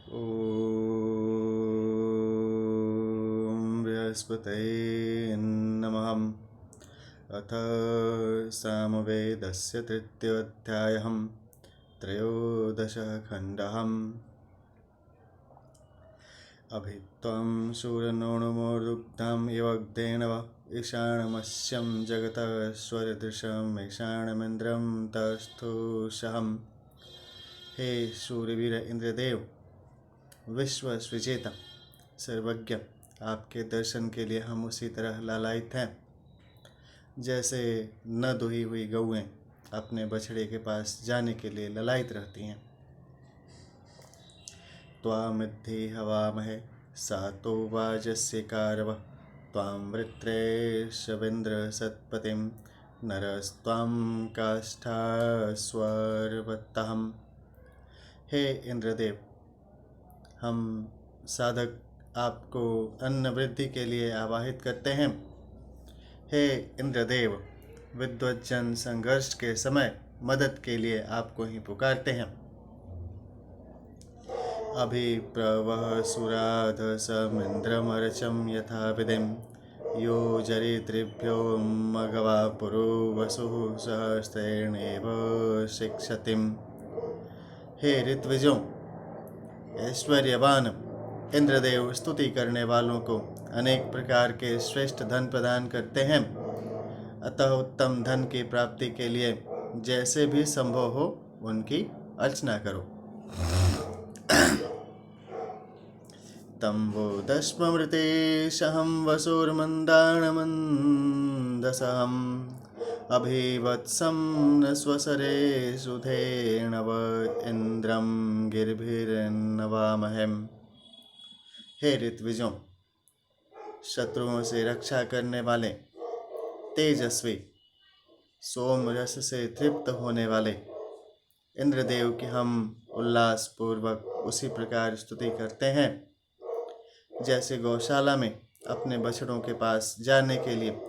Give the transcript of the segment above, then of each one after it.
ॐ बृहस्पतये नमः। अथ सामवेदस्य तृतीयोऽध्यायः त्रयोदशः खण्डः। अभित्वं शूरनोणुमोरुग्धं यवग्धेन ईशानमस्यं जगतस्वरदृशम् ईशानमिन्द्रं तस्थुषहम्। हे सूर्यवीर इंद्रदेव, विश्व सृजेता सर्वज्ञ, आपके दर्शन के लिए हम उसी तरह लालायित हैं जैसे न दुही हुई गौएं अपने बछड़े के पास जाने के लिए ललायित रहती हैं। त्वामिद्धि हवामहे सातो वाजस्य कारव त्वां वृत्रेशविन्द्र सत्पतिं नरस्त्वां काष्ठास्वर्वत्तहम्। हे इंद्रदेव, हम साधक आपको अन्न वृद्धि के लिए आवाहित करते हैं। हे इंद्रदेव, विद्वज्जन संघर्ष के समय मदद के लिए आपको ही पुकारते हैं। अभिप्रवह सुराध समिन्द्रमर्चं यथा विधिं यो जरितृभ्यो मघवा पुरो वसुः सहस्रेणेव शिक्षतिम्। हे ऋत्विजों, ऐश्वर्यवान इंद्रदेव स्तुति करने वालों को अनेक प्रकार के श्रेष्ठ धन प्रदान करते हैं। अतः उत्तम धन की प्राप्ति के लिए जैसे भी संभव हो उनकी अर्चना करो। तम वो दश्ममृतेशहं वसुर्मन्दाणमन्दसहम् अभिवत्सं न स्वसरे सुधेर्णव इंद्रं गिरिभिर्नवामहेम्। हे ऋत्विजों, शत्रुओं से रक्षा करने वाले, तेजस्वी, सोम रस से तृप्त होने वाले इंद्रदेव की हम उल्लास पूर्वक उसी प्रकार स्तुति करते हैं जैसे गौशाला में अपने बछड़ों के पास जाने के लिए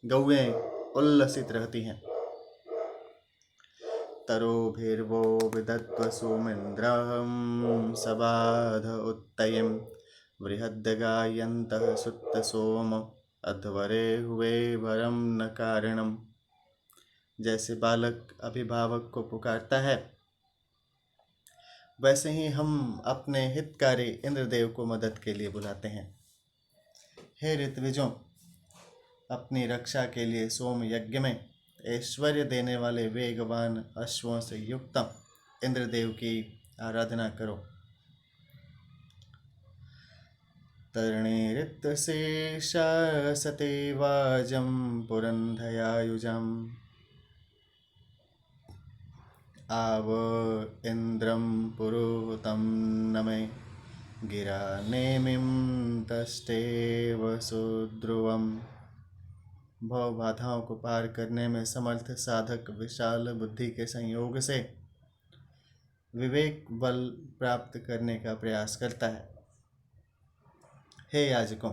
गौएं उल्लसित रहती हैं। तरोभिर्वो विदत्वसोमिन्द्रं सबाध उत्तयं बृहद्गायन्तः सुत्तसोम अध्वरे हुए भरम न कारणम। जैसे बालक अभिभावक को पुकारता है, वैसे ही हम अपने हितकारी इंद्रदेव को मदद के लिए बुलाते हैं। हे ऋत्विजों, अपनी रक्षा के लिए सोम यज्ञ में ऐश्वर्य देने वाले वेगवान अश्वों से युक्त इंद्रदेव की आराधना करो। तरणीरितशेषसते वाजं पुरन्धयायुजम् आव इंद्रं पुरोहतं नमे गिरा नेमिं तष्टेव सुध्रुवम्। भव बाधाओं को पार करने में समर्थ साधक विशाल बुद्धि के संयोग से विवेक बल प्राप्त करने का प्रयास करता है। हे याजकों,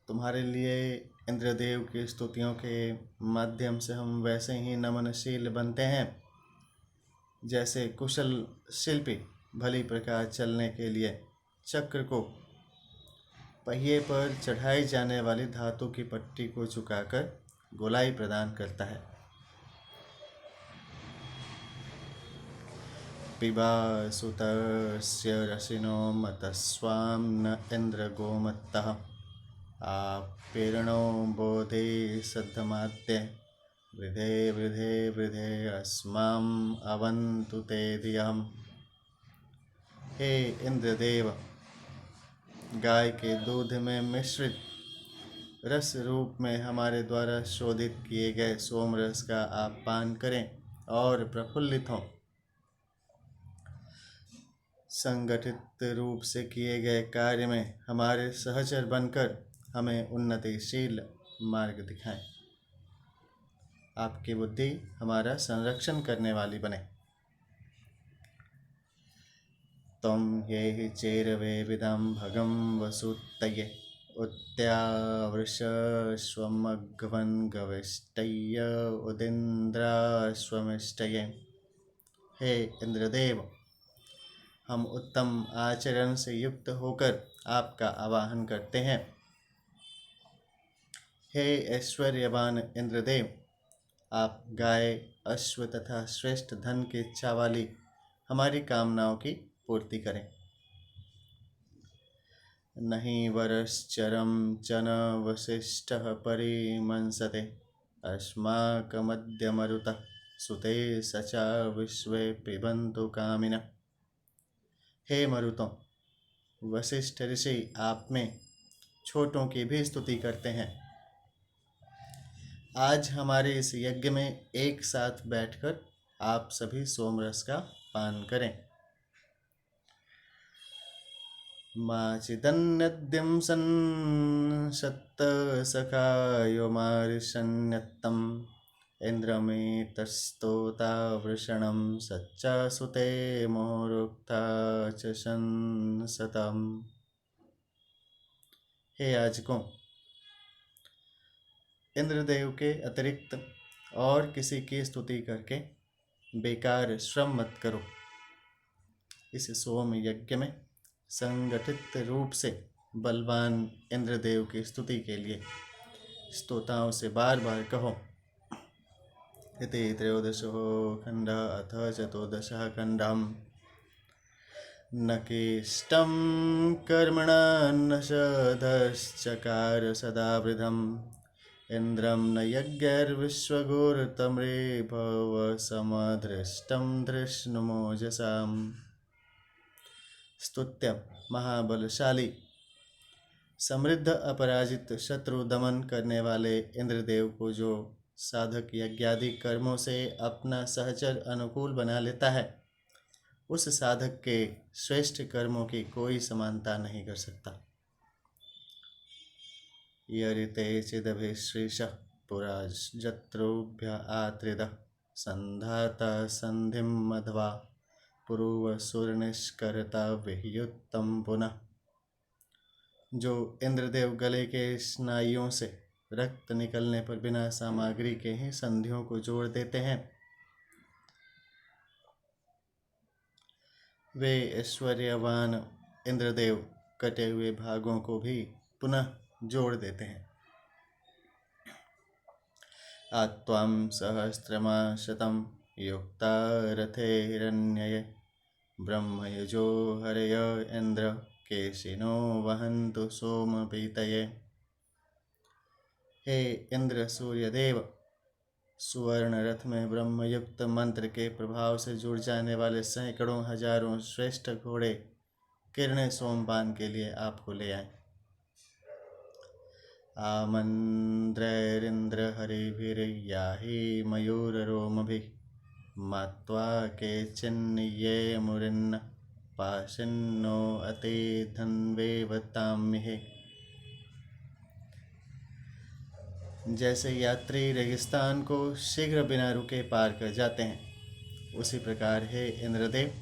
तुम्हारे लिए इंद्रदेव की स्तुतियों के माध्यम से हम वैसे ही नमनशील बनते हैं जैसे कुशल शिल्पी भली प्रकार चलने के लिए चक्र को पहिए पर चढ़ाई जाने वाली धातु की पट्टी को झुकाकर गोलाई प्रदान करता है। पिबा सुतस्य रसिनो मतस्वां न इंद्र गोमत्तः आपेरणो बोधे सद्धमाद्य वृधे वृधे वृधे अस्माम अवन्तु ते धियम्। हे इंद्रदेव, गाय के दूध में मिश्रित रस रूप में हमारे द्वारा शोधित किए गए सोम रस का आप पान करें और प्रफुल्लित हों। संगठित रूप से किए गए कार्य में हमारे सहचर बनकर हमें उन्नतिशील मार्ग दिखाएं। आपकी बुद्धि हमारा संरक्षण करने वाली बने। तम ये हि चेरवे विदं भगं वसुत्तये उत्यावृषस्वमघवन् गविष्टय्य उदिन्द्राश्वमिष्टये। हे इंद्रदेव, हम उत्तम आचरण से युक्त होकर आपका आवाहन करते हैं। हे ऐश्वर्यवान इंद्रदेव, आप गाय, अश्व तथा श्रेष्ठ धन की इच्छा वाली हमारी कामनाओं की पूर्ति करें। नहीं वरश्चरं च न वसिष्ठः परिमंसते अस्माकमद्य मरुतः सुते सचा विश्वे पिबन्तु कामिनः। हे मरुतों, वशिष्ठ ऋषि आप में छोटों की भी स्तुति करते हैं। आज हमारे इस यज्ञ में एक साथ बैठकर आप सभी सोमरस का पान करें। माचिदन्यद्यं सत्तसखायो मारिषन्यत्तम् इन्द्रमेतस्तोता वृषणं सच्चा सुते मोरुक्ता च शंसतम्। हे याजकों, इंद्रदेव के अतिरिक्त और किसी की स्तुति करके बेकार श्रम मत करो। इस सोम यज्ञ में संगठित रूप से बलवान इंद्रदेव की स्तुति के लिए स्तोताओं से बार बार कहो। इति त्रयोदशो खण्डः अथ चतुर्दशः खण्डः। न केष्टं कर्मणान्नशधश्चकार सदा वृद्धम् इन्द्रं न यज्ञैर्विश्वगुरुतमरे भव समदृष्टं धृष्णुमोजसाम्। स्तुत्य महाबलशाली समृद्ध अपराजित शत्रु दमन करने वाले इंद्रदेव को जो साधक यज्ञादि कर्मों से अपना सहचर अनुकूल बना लेता है, उस साधक के श्रेष्ठ कर्मों की कोई समानता नहीं कर सकता। यरिते चिदभिश्रीशः पुरा जत्रोभ्य आत्रिदः संधाता संधिं मध्वा पुरुवसुरनिष्करता विह्युत्तम पुनः। जो इंद्रदेव गले के स्नायुओं से रक्त निकलने पर बिना सामग्री के ही संधियों को जोड़ देते हैं, वे ऐश्वर्यवान इंद्रदेव कटे हुए भागों को भी पुनः जोड़ देते हैं। आत्वां सहस्रमा शतं युक्ता रथेरण्यये ब्रह्मयजो हरय इंद्र केशिनो वहन्तु सोमपीतये। हे इंद्र सूर्यदेव, सुवर्ण रथ में ब्रह्मयुक्त मंत्र के प्रभाव से जुड़ जाने वाले सैकड़ों हजारों श्रेष्ठ घोड़े किरणें सोमपान के लिए आपको ले आए। आमन्द्रैरिन्द्र हरिभिर्याहि मयूररोमभिः मात्वा केचिन्निये मुरिन्न पाशिन्नो अति धन्वेवतामिहे। जैसे यात्री रेगिस्तान को शीघ्र बिना रुके पार कर जाते हैं, उसी प्रकार हे इंद्रदेव,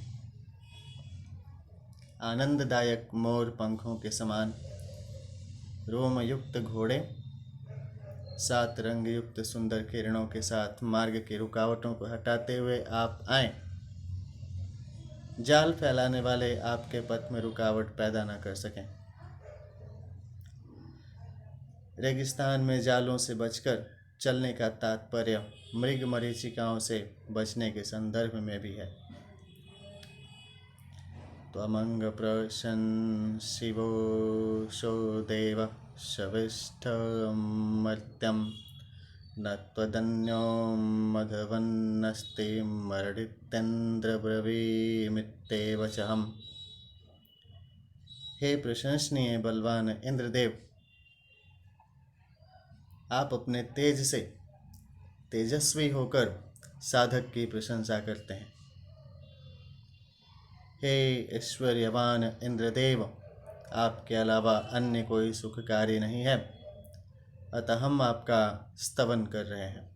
आनंददायक मोर पंखों के समान रोमयुक्त घोड़े 7 रंग युक्त सुंदर किरणों के साथ मार्ग की रुकावटों को हटाते हुए आप आए। जाल फैलाने वाले आपके पथ में रुकावट पैदा न कर सकें। रेगिस्तान में जालों से बचकर चलने का तात्पर्य मृग मरीचिकाओं से बचने के संदर्भ में भी है। त्वमंग प्रशंसिवोषो देव शविष्ठमर्त्यं न त्वदन्यो मघवन्नस्ति मर्डितेन्द्र ब्रवीमित्येव च हम। हे प्रशंसनीय बलवान इंद्रदेव, आप अपने तेज से तेजस्वी होकर साधक की प्रशंसा करते हैं। हे ऐश्वर्यवान इंद्रदेव, आपके अलावा अन्य कोई सुखकारी नहीं है, अतः हम आपका स्तवन कर रहे हैं।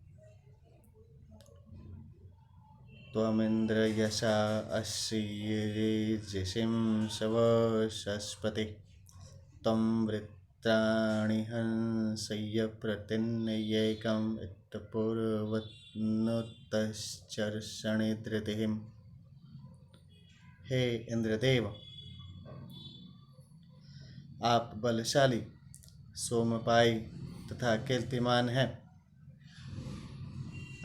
त्वमिन्द्र यशा अश्रीजिषिं शवशस्पति त्वं वृत्राणि हंसय्य प्रतिन्यैकम् इत्पूर्वनुत्तश्चर्षणि धृतिम्। हे इंद्रदेव, आप बलशाली, सोमपाई तथा कीर्तिमान हैं।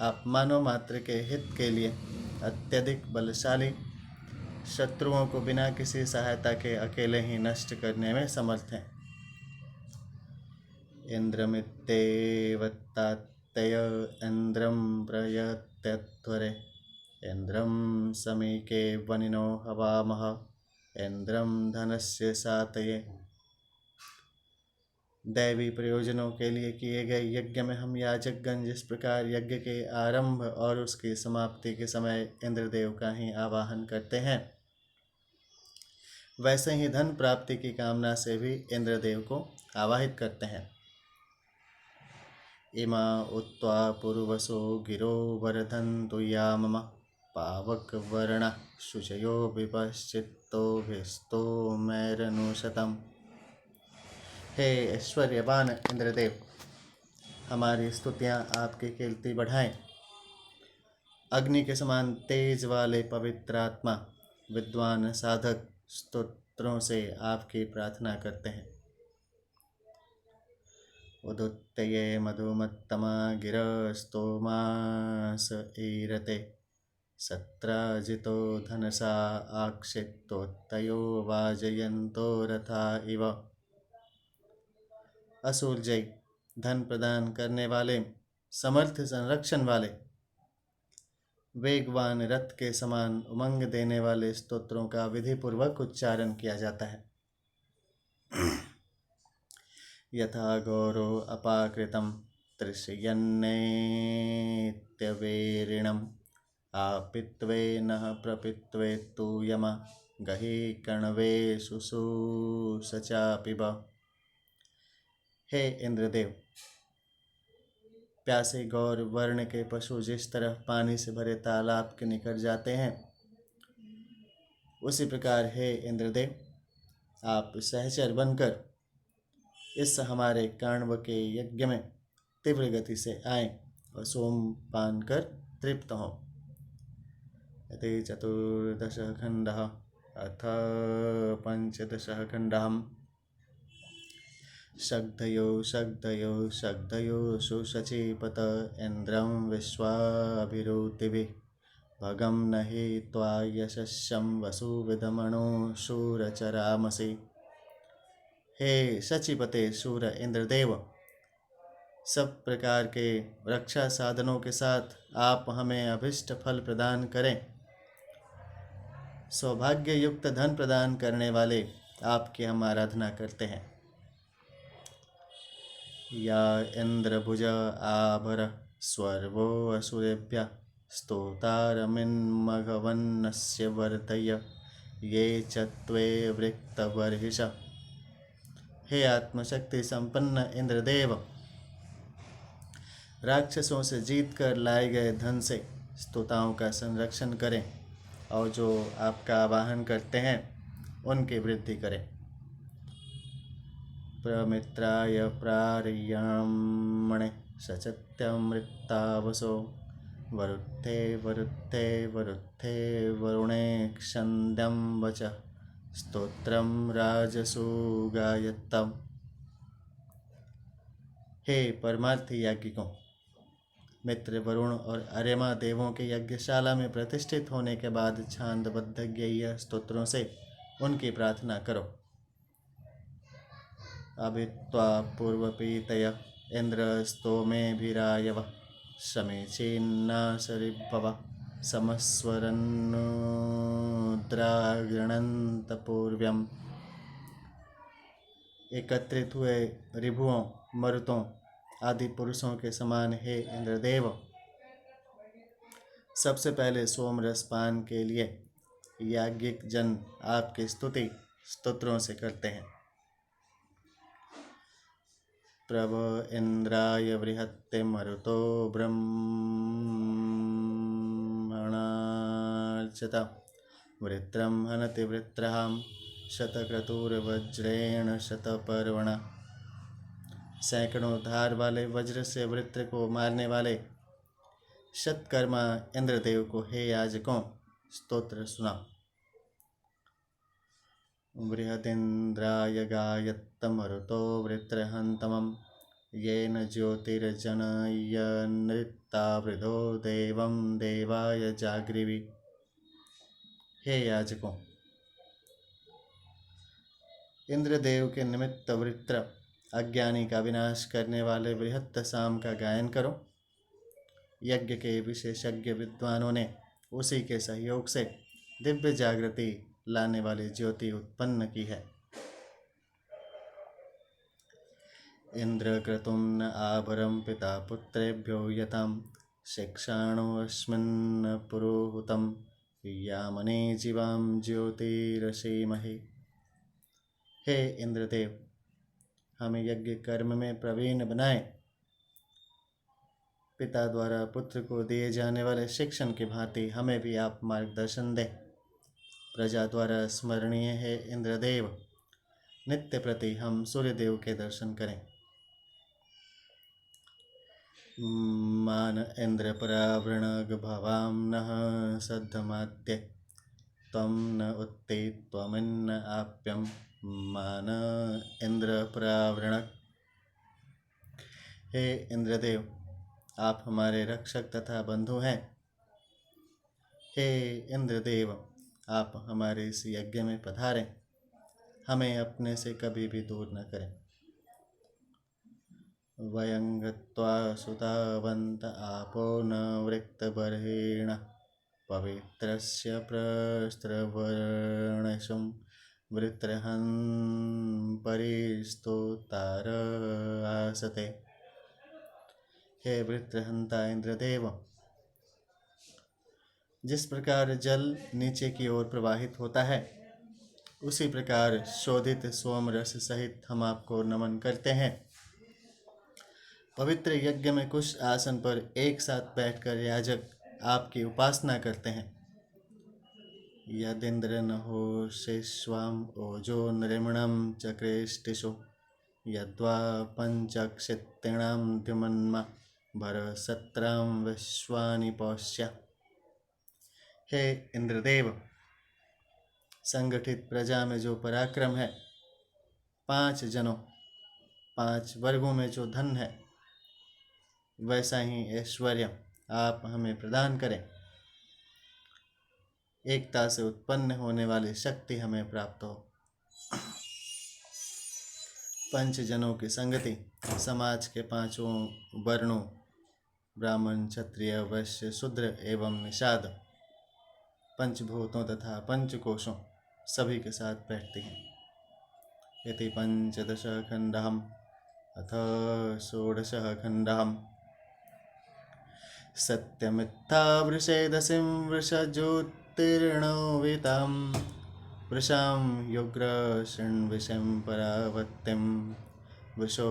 आप मानव मात्र के हित के लिए अत्यधिक बलशाली, शत्रुओं को बिना किसी सहायता के अकेले ही नष्ट करने में समर्थ हैं। इंद्रमित्येवत्तात्तय इंद्रं प्रयत्यध्वरे इंद्रं समीके वनिनो हवामः इंद्रं धनस्य सातये। दैवी प्रयोजनों के लिए किए गए यज्ञ में हम याजकगण जिस प्रकार यज्ञ के आरंभ और उसकी समाप्ति के समय इंद्रदेव का ही आवाहन करते हैं, वैसे ही धन प्राप्ति की कामना से भी इंद्रदेव को आवाहित करते हैं। इमा उत्वा पूर्वसो गिरो वर्धन्तु यामम पावक वर्ण शुचयो विपश्चित्तो मैरनुशतम। हे ऐश्वर्यवान इंद्रदेव, हमारी स्तुतियाँ आपकी कीर्ति बढ़ाएं। अग्नि के समान तेज वाले पवित्र आत्मा विद्वान साधक स्तोत्रों से आपकी प्रार्थना करते हैं। उदुत्तये मधुमत्तमा गिरस्तोमास ईरते सत्राजितो धनसा आक्षिप्तोत्तयो वाजयन्तो रथा इव। असुर जय, धन प्रदान करने वाले, समर्थ संरक्षण वाले, वेगवान रथ के समान उमंग देने वाले स्तोत्रों का विधि पूर्वक उच्चारण किया जाता है। यथा गौरो अपाकृतं तृष्यन्नेत्यवेरिणम् आपित्वे नः प्रपित्वे तु यम गहि कण्वे शुशूषचा पिब। हे इंद्रदेव, प्यासे गौर वर्ण के पशु जिस तरह पानी से भरे तालाब के निकट जाते हैं, उसी प्रकार हे इंद्रदेव, आप सहचर बनकर इस हमारे काण्व के यज्ञ में तीव्र गति से आएं और सोमपान कर तृप्त हों। यदि चतुर्दश खंडः अथ पंचदशः खंडः। शग्धयो सुशचीपत इंद्रं विश्वाभिरुतिभिः भगं न हि त्वा यशस्यं वसुविदमणो शूरचरामसि। हे शचीपते शूर इंद्रदेव, सब प्रकार के रक्षा साधनों के साथ आप हमें अभिष्ट फल प्रदान करें। सौभाग्य युक्त धन प्रदान करने वाले आपकी हम आराधना करते हैं। या इंद्रभुज आभर स्वर्वो असुरेभ्यः स्तोतारमिन्मघवन्नस्य वर्धय ये चत्वे वृक्तबर्हिष। हे आत्मशक्ति संपन्न इंद्रदेव, राक्षसों से जीत कर लाए गए धन से स्तोताओं का संरक्षण करें और जो आपका आवाहन करते हैं उनकी वृद्धि करें। प्रमित्राय प्रार्यामणे सचत्यमृतावसो वरुद्धे वरुद्धे वरुद्धे वरुणे क्षन्द्यं वचः स्तोत्रं राजसूगायत्तम्। हे परमार्थी याज्ञिकों, मित्र वरुण और अर्यमा देवों के यज्ञशाला में प्रतिष्ठित होने के बाद छांदबद्ध ज्ञेय स्तोत्रों से उनकी प्रार्थना करो। अभित्वा पूर्वपीतय इंद्रस्तोमेभिरायवः समीचीन्नासरिभवः समस्वरन्नुद्रागृणन्तपूर्व्यम्। एकत्रित हुए रिभुओं, मरुतों आदि पुरुषों के समान हे इंद्रदेव, सबसे पहले सोमरस पान के लिए याज्ञिक जन आपकी स्तुति स्तोत्रों से करते हैं। प्रभ इंद्राय बृहत्ते मरुतो ब्रह्मणार्चता वृत्रं हनति वृत्रहां शतक्रतुर्वज्रेण शतपर्वणा। सैकड़ों धार वाले वज्र से वृत्र को मारने वाले शतकर्मा इंद्रदेव को हे याजकों स्तोत्र सुनाओ। बृहदिन्द्राय गायत्तमरुतो वृत्रहन्तमं येन ज्योतिर्जनयनृत्तावृधो देवं देवाय जागृवि। हे याजकों, इंद्रदेव के निमित्त वृत्र अज्ञानी का विनाश करने वाले बृहत्त साम का गायन करो। यज्ञ के विशेषज्ञ विद्वानों ने उसी के सहयोग से दिव्य जागृति लाने वाली ज्योति उत्पन्न की है। इंद्र क्रतुम्न आभरं पिता पुत्रेभ्यो यतां शिक्षाणोऽस्मिन् पुरोहुतं यामने जीवां ज्योतिरसीमहे। हे इंद्रदेव, हमें यज्ञ कर्म में प्रवीण बनाए। पिता द्वारा पुत्र को दिए जाने वाले शिक्षण की भांति हमें भी आप मार्गदर्शन दें। प्रजा द्वारा स्मरणीय है इंद्रदेव, नित्य प्रति हम सूर्यदेव के दर्शन करें। मान इंद्र परावृणग भवाम नः सद्धमाद्य त्वं न उत्ते त्वमिन्न आप्यम मान इंद्र परावृणक। हे इंद्रदेव, आप हमारे रक्षक तथा बंधु हैं। हे इंद्रदेव, आप हमारे इस यज्ञ में पधारें, हमें अपने से कभी भी दूर न करें। वयं गत्वा सुतावन्त आपो न वृक्तबर्हिणः पवित्रस्य प्रस्त्रवर्णशं वृत्रहं परिस्तोतार आसते। हे वृत्रहंता इंद्रदेव, जिस प्रकार जल नीचे की ओर प्रवाहित होता है, उसी प्रकार शोधित सोम रस सहित हम आपको नमन करते हैं। पवित्र यज्ञ में कुश आसन पर एक साथ बैठकर याजक आपकी उपासना करते हैं। यदिंद्र नहो शेष्वाम ओजो नृमणम चक्रेष्टिषु यद्वा पंचक्षितिणाम द्युमन्मा भर सत्राम विश्वानि पौष्या। हे इंद्रदेव, संगठित प्रजा में जो पराक्रम है, 5 जनों 5 वर्गों में जो धन है, वैसा ही ऐश्वर्य आप हमें प्रदान करें। एकता से उत्पन्न होने वाली शक्ति हमें प्राप्त हो। 5 जनों की संगति समाज के 5 वर्णों ब्राह्मण, क्षत्रिय, वैश्य, शूद्र एवं निषाद, पंचभूतों तथा पंचकोशों सभी के साथ बैठती हैं। यदि 15 खंडहम अथ 16 खंडहम सत्यमित्था वृषेदसिं वृषज्योतिर्णोवितां वृषां युग्र शृण्विषं परावत्तिं वृषो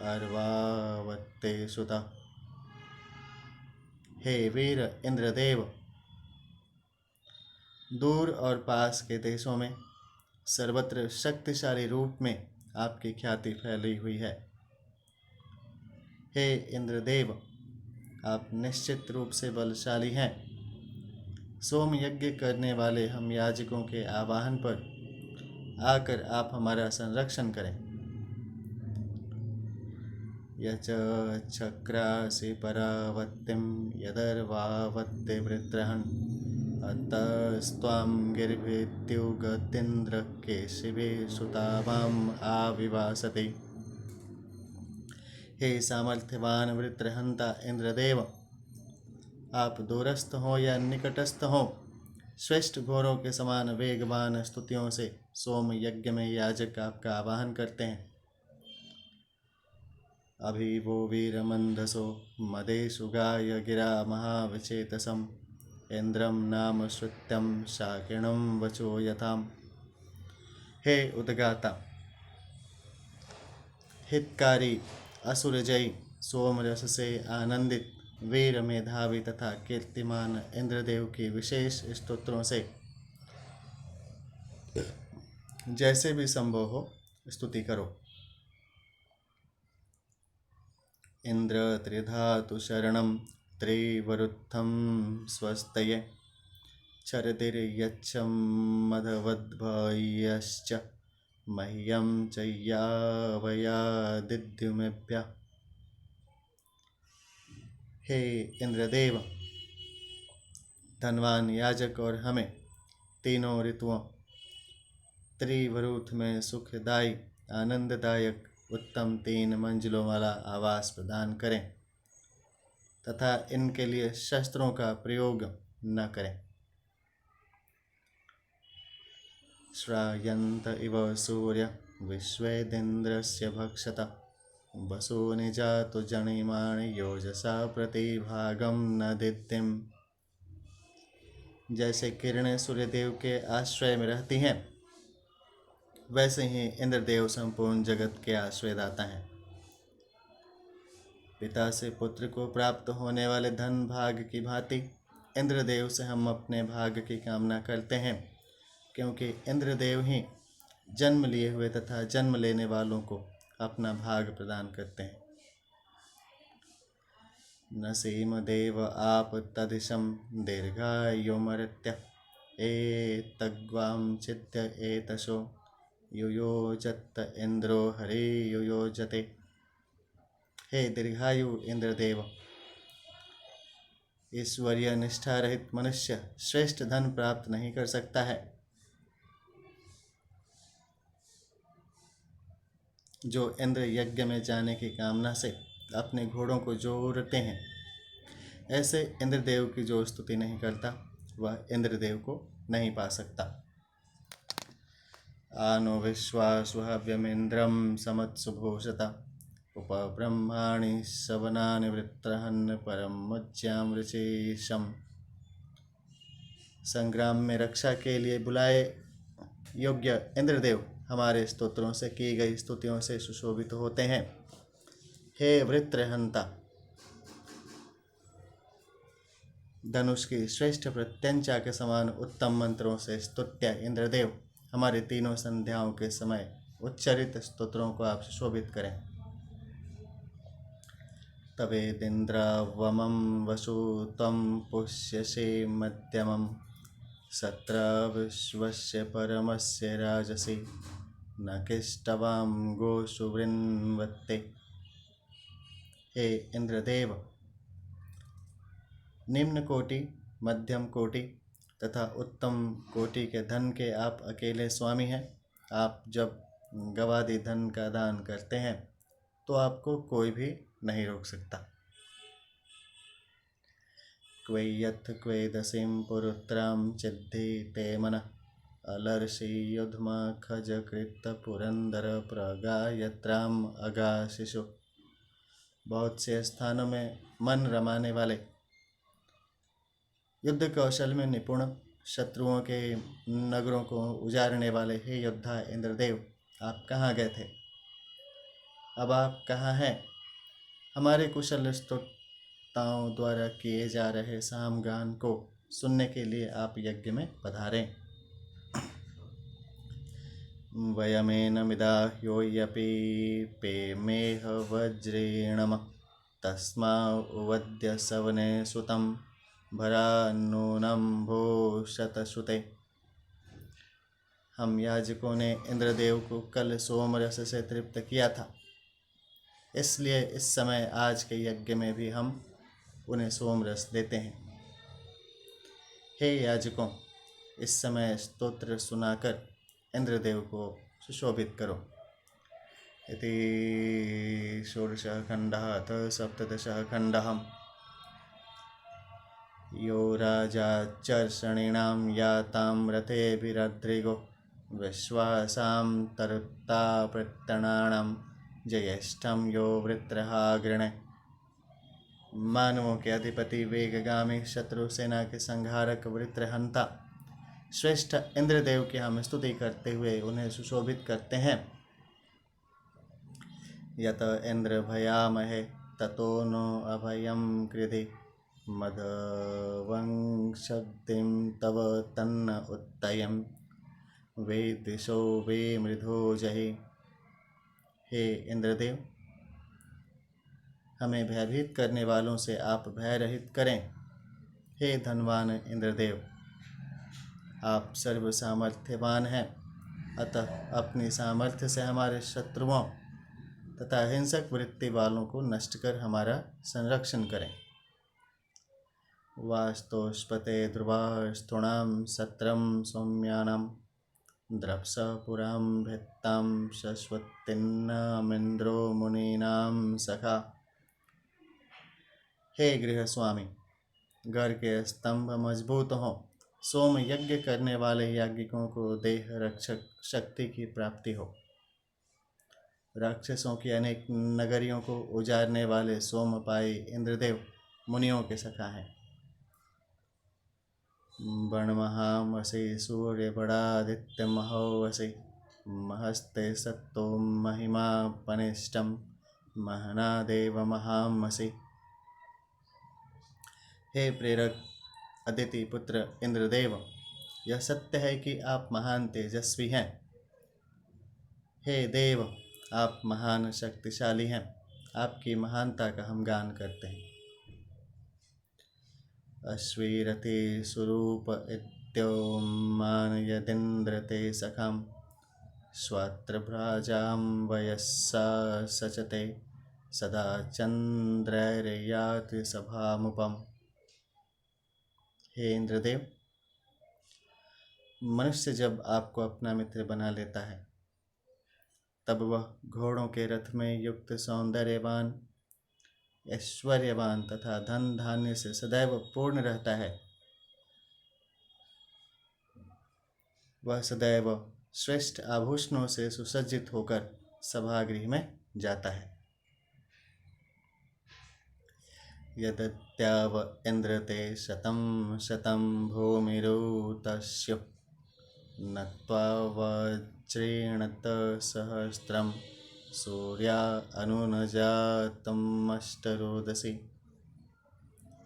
अर्वावत्ते सुता। हे वीर इंद्रदेव, दूर और पास के देशों में सर्वत्र शक्तिशाली रूप में आपकी ख्याति फैली हुई है। हे इंद्रदेव, आप निश्चित रूप से बलशाली हैं। सोम यज्ञ करने वाले हम याजकों के आवाहन पर आकर आप हमारा संरक्षण करें। यच चक्रासि परावत्तिं यदर्वावत्ते वृत्रहन् अतस्त्वां गिरिभित्युगतीन्द्र केशिवे सुतावाम् आविवासते। हे सामर्थ्यवान वृत्रहंता इंद्रदेव, आप दूरस्थ हो या निकटस्थ हो, श्रेष्ठ घोड़ों के समान वेगवान स्तुतियों से सोम यज्ञ में याजक आपका आवाहन करते हैं। अभी वो वीर मंदसो मदेशु गाय गिरा महाविचेतसम इंद्रम नाम श्रुत्यम शाकिणम वचो यथाम। हे उद्गाता, हितकारी, असुरजयी, सोमरस से आनंदित, वीर मेधावी तथा कीर्तिमान इंद्रदेव की विशेष स्तोत्रों से जैसे भी संभव हो स्तुति करो। इंद्र त्रिधातु शरणं त्रिवरुद्धं स्वस्तये क्षरतिर्यच्छं मदवद्भयश्च मह्यं च यावयादिद्युमेभ्यः। हे इंद्रदेव, धनवान याजक और हमें तीनों ऋतुओं त्रिवरूथ में सुखदायी आनंददायक उत्तम 3 मंजिलों वाला आवास प्रदान करें तथा इनके लिए शस्त्रों का प्रयोग न करें। श्रायन्त इव सूर्य विश्वेदिन्द्रस्य भक्षत वसो निजातु जनिमाणि योजसा प्रतिभागं न दिद्धिम्। जैसे किरणें सूर्यदेव के आश्रय में रहती हैं, वैसे ही इंद्रदेव संपूर्ण जगत के आश्रयदाता हैं। पिता से पुत्र को प्राप्त होने वाले धन भाग की भांति इंद्रदेव से हम अपने भाग की कामना करते हैं, क्योंकि इंद्रदेव ही जन्म लिए हुए तथा जन्म लेने वालों को अपना भाग प्रदान करते हैं। न सीम देव आप तदिशं दीर्घायुमर्त्य एतग्वां चित्य एतशो युयोजत इंद्रो हरि युयोजते। हे दीर्घायु इंद्रदेव, ईश्वरीय निष्ठा रहित मनुष्य श्रेष्ठ धन प्राप्त नहीं कर सकता है। जो इंद्र यज्ञ में जाने की कामना से अपने घोड़ों को जोड़ते हैं, ऐसे इंद्रदेव की जो स्तुति नहीं करता, वह इंद्रदेव को नहीं पा सकता। आनो विश्वासुहव्यमिन्द्रं समत्सुभूषता उपब्रह्माणि सवनानि वृत्रहन् परम मज्जाम ऋचिशम। संग्राम में रक्षा के लिए बुलाए योग्य इंद्रदेव हमारे स्तोत्रों से की गई स्तुतियों से सुशोभित होते हैं। हे वृत्रहंता, धनुष की श्रेष्ठ प्रत्यंचा के समान उत्तम मंत्रों से स्तुत्य इंद्रदेव, हमारे तीनों संध्याओं के समय उच्चरित स्तोत्रों को आप सुशोभित करें। तवेदिन्द्रवमं वसु त्वं पुष्यसे मध्यमं सत्र विश्वस्य परमस्य राजसी न किष्टवां गोषु वृन्वत्ते। हे इंद्रदेव, निम्न कोटि, मध्यम कोटि तथा उत्तम कोटि के धन के आप अकेले स्वामी हैं। आप जब गवादि धन का दान करते हैं तो आपको कोई भी नहीं रोक सकता। क्वैयथ क्वेदसीं पुरुत्रां चिद्धि ते मनः अलर्षि युध्मा खज कृत पुरंदर प्रगायत्राम अगाशिषु। बहुत से स्थानों में मन रमाने वाले, युद्ध कौशल में निपुण, शत्रुओं के नगरों को उजाड़ने वाले हे योद्धा इंद्रदेव, आप कहाँ गए थे? अब आप कहाँ हैं? हमारे कुशल स्तुताओं द्वारा किए जा रहे सामगान को सुनने के लिए आप यज्ञ में पधारें। वयमेनमिदा ह्योऽपि पेमेह वज्रेणम तस्मा उवद्य सवने सुतं भरान्नूनं भूषतश्रुते। हम याजकों ने इंद्रदेव को कल सोमरस से तृप्त किया था, इसलिए इस समय आज के यज्ञ में भी हम उन्हें सोमरस देते हैं। हे याजकों, इस समय स्तोत्र सुनाकर इंद्रदेव को सुशोभित करो। इति षोडशः खण्डः अथ सप्तदशः खण्डः। यो राजाच्चर्षणीणां यातां रथेभिरद्रिगो विश्वासां तरुत्ता प्रत्यणाणां जयेष्ठम यो वृत्रहाग्रणे। मानवों के अधिपति वेगगामी शत्रु सेना के संहारक वृत्रहंता श्रेष्ठ इंद्रदेव की हम स्तुति करते हुए उन्हें सुशोभित करते हैं। यत इंद्र भयामहे ततो नो अभयं कृधि मदवंशब्दिं तव तन्न उत्तयं वे दिशो वे मृधो जहि। हे इंद्रदेव, हमें भयभीत करने वालों से आप भय रहित करें। हे धनवान इंद्रदेव, आप सर्व सामर्थ्यवान हैं, अतः अपनी सामर्थ्य से हमारे शत्रुओं तथा हिंसक वृत्ति वालों को नष्ट कर हमारा संरक्षण करें। वास्तोष्पते ध्रुवास्तुणां सत्रं सौम्यानां द्रप्स पुरां भित्तां शश्वत्तिन्नामिन्द्रो मुनीनां सखा। हे गृह स्वामी, घर के स्तंभ मजबूत हों, सोम यज्ञ करने वाले याज्ञिकों को देह रक्षक शक्ति की प्राप्ति हो। राक्षसों की अनेक नगरियों को उजाड़ने वाले सोमपाई इंद्रदेव मुनियों के सखा हैं। बणमहामसि सूर्य बड़ादित्य महोवसि महस्ते सत्तो महिमा पनिष्टम महना देव महामसि। हे प्रेरक अदिति पुत्र इंद्रदेव, यह सत्य है कि आप महान तेजस्वी हैं। हे देव, आप महान शक्तिशाली हैं, आपकी महानता का हम गान करते हैं। अश्वीरति स्वरूप इत्योमान यदिन्द्र ते सखाम स्वात्रभ्राजां वयस्सा सचते सदा चंद्रैर्याति सभामुपम। हे इंद्रदेव, मनुष्य जब आपको अपना मित्र बना लेता है तब वह घोड़ों के रथ में युक्त सौंदर्यवान, ऐश्वर्यवान तथा धन धान्य से सदैव पूर्ण रहता है। वह सदैव श्रेष्ठ आभूषणों से सुसज्जित होकर सभागृह में जाता है। यदत्याव इंद्रते शतं शतं भूमिरुतस्यो नत्वा वज्रेणत सहस्त्रम सूर्या अनुनजातमष्टरोदसी।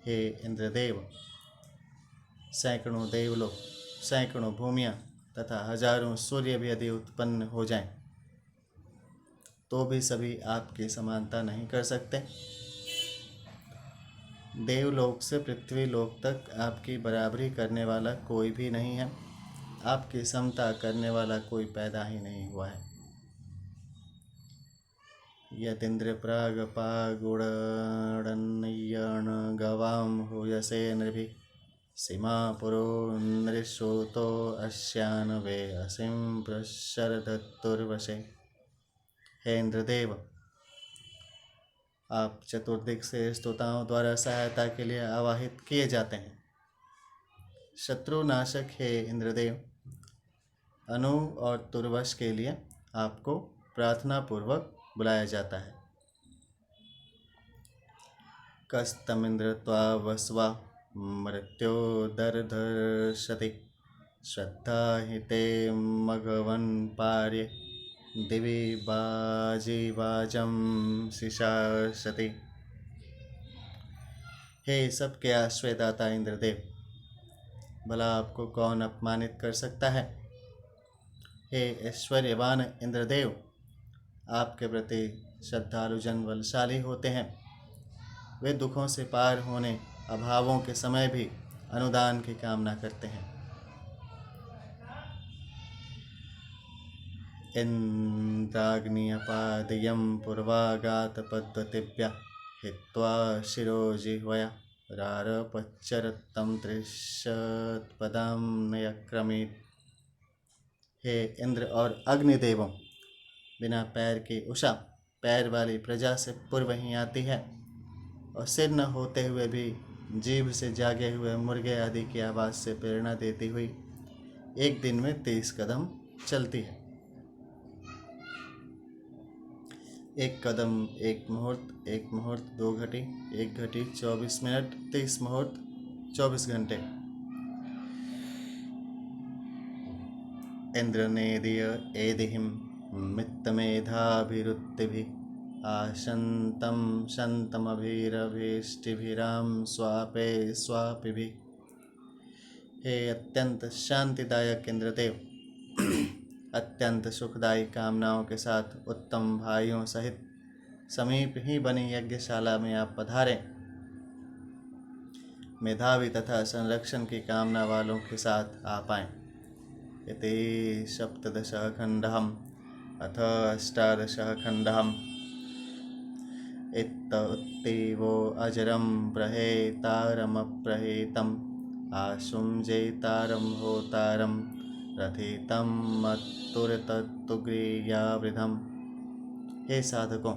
हे इंद्रदेव, सैकड़ों देवलोक, सैकड़ों भूमियाँ तथा हजारों सूर्य भी यदि उत्पन्न हो जाएं तो भी सभी आपकी समानता नहीं कर सकते। देवलोक से पृथ्वी लोक तक आपकी बराबरी करने वाला कोई भी नहीं है। आपकी समता करने वाला कोई पैदा ही नहीं हुआ है। यदिन्द्र प्रागपागुणनयन गवाम हूयसे नृभिः सीमा पुरो नृश्रोतो अस्यान वे असिम प्रशरदत्तुर्वशे। हे इंद्रदेव, आप चतुर्दिक से स्तोताओं द्वारा सहायता के लिए आवाहित किए जाते हैं। शत्रुनाशक हे इंद्रदेव, अनु और तुर्वश के लिए आपको प्रार्थना पूर्वक बुलाया जाता है। कस्तमिंद्र त्वा वस्वा मृत्योदर्धर्षति श्रद्धा हि ते मघवन् पार्ये दिवि बाजीवाजं शिशार्षति। हे सबके आश्रयदाता इंद्रदेव, भला आपको कौन अपमानित कर सकता है। हे ऐश्वर्यवान इंद्रदेव, आपके प्रति श्रद्धालु जन बलशाली होते हैं। वे दुखों से पार होने, अभावों के समय भी अनुदान की कामना करते हैं। इंद्राग्नियपादयं पूर्वागात पद्धतिभ्यः हित्वा शिरोजिह्वया रारपच्चरत्तं त्रिशतपदां नयक्रमीत्। हे इंद्र और अग्निदेवों, बिना पैर की उषा पैर वाली प्रजा से पूर्व ही आती है और सिर न होते हुए भी जीभ से जागे हुए मुर्गे आदि की आवाज़ से प्रेरणा देती हुई एक दिन में 30 कदम चलती है। एक कदम 1 मुहूर्त, 1 मुहूर्त 2 घटी, 1 घटी 24 मिनट, 30 मुहूर्त 24 घंटे। इंद्रनेदीय एदिहिं मित्तमेधाभिरुत्तिभिः आशन्तं शन्तमभिरभीष्टिभिरां स्वापे स्वापिभिः। हे अत्यंत शांतिदायक इंद्रदेव, अत्यंत सुखदायी कामनाओं के साथ उत्तम भाइयों सहित समीप ही बनी यज्ञशाला में आप पधारें। मेधावी तथा संरक्षण की कामना वालों के साथ आप आएं। इति सप्तदशः खण्डः। अथ अष्टादशः खण्डः। इत्तवो अजरं प्रहेतारमप्रहेतम् आशुं जेतारं होतारं रथितं मत्तुरतत्तुग्रीयावृधम्। हे साधकों,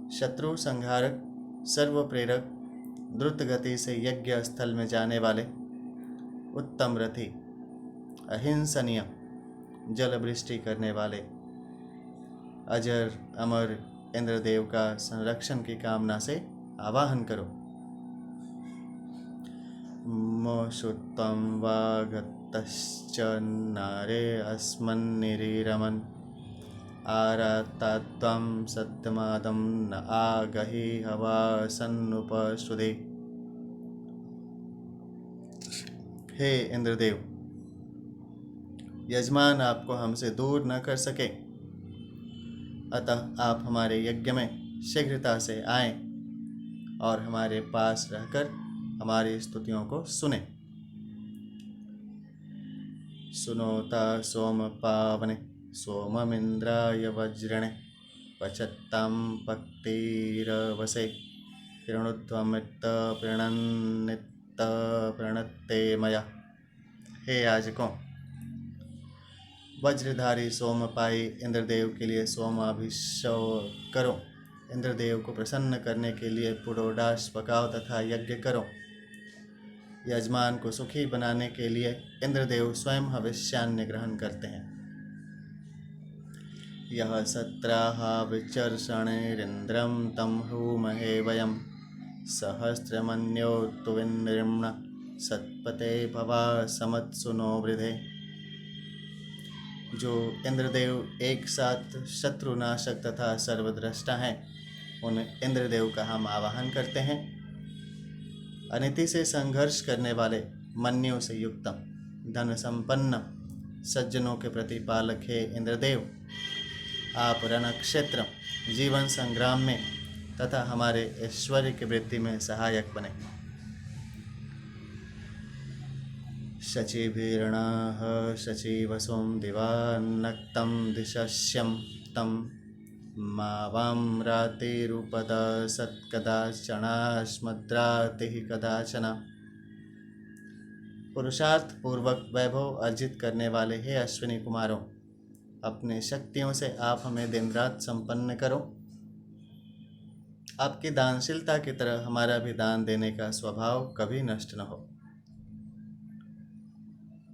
शत्रु संहारक, सर्व प्रेरक, द्रुत गति से यज्ञ स्थल में जाने वाले, उत्तम रथी, अहिंसनीय, जल वृष्टि करने वाले, अजर अमर इंद्रदेव का संरक्षण की कामना से आवाहन करो। मोषुत्वं वागतश्च नारे अस्मन्निरीरमन् आरातात्वं सत्यमादं न आगहि हवासन्नुपश्रुते। हे इंद्रदेव, यजमान आपको हमसे दूर न कर सके, अतः आप हमारे यज्ञ में शीघ्रता से आएं और हमारे पास रहकर हमारी स्तुतियों को सुने। सुनोता सोम पावने सोममिंद्राय वज्रणे पचत्तां पक्तिरवसे कृणुध्वमित्त प्रणन्नित्त प्रणत्ते मया। हे याजकों, वज्रधारी सोमपाई इंद्रदेव के लिए सोमाभिषेक करो। इंद्रदेव को प्रसन्न करने के लिए पुरोडाश पकाओ तथा यज्ञ करो। यजमान को सुखी बनाने के लिए इंद्रदेव स्वयं हविष्यान्न ग्रहण करते हैं। यह सत्राः विचर्षणेरिन्द्रं तं हूमहे वयं सहस्रमन्योत्तुविनृम्ण सत्पते भवा समत्सुनो वृधे। जो इंद्रदेव एक साथ शत्रुनाशक तथा सर्वद्रष्टा हैं, उन इंद्रदेव का हम आवाहन करते हैं। अनिति से संघर्ष करने वाले, मन्यों से युक्त, धन संपन्न, सज्जनों के प्रतिपालक हे इंद्रदेव, आप रणक्षेत्र, जीवन संग्राम में तथा हमारे ऐश्वर्य की वृद्धि में सहायक बने। शचीभिर्णाः शचीवसुं दिवान्नक्तं दिशस्यं तं मावां रातिरुपदसत्कदाचनास्मद्रातिः कदाचन। पुरुषार्थ पूर्वक वैभव अर्जित करने वाले हे अश्विनी कुमारों, अपने शक्तियों से आप हमें दिन रात संपन्न करो। आपकी दानशीलता की तरह हमारा भी दान देने का स्वभाव कभी नष्ट न हो।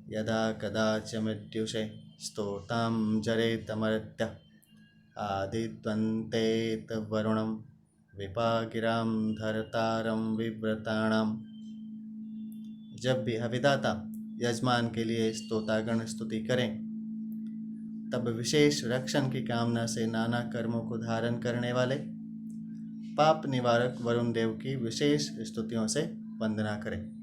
यदा कदाच मृत्युषे स्तोतां जरेतमर्त्य आदित्वन्तेत वरुणं विपागिरां धरतारं विव्रताणाम। जब भी हविदाता यजमान के लिए स्तोतागण स्तुति करें, तब विशेष रक्षण की कामना से नाना कर्मों को धारण करने वाले पाप निवारक वरुण देव की विशेष स्तुतियों से वंदना करें।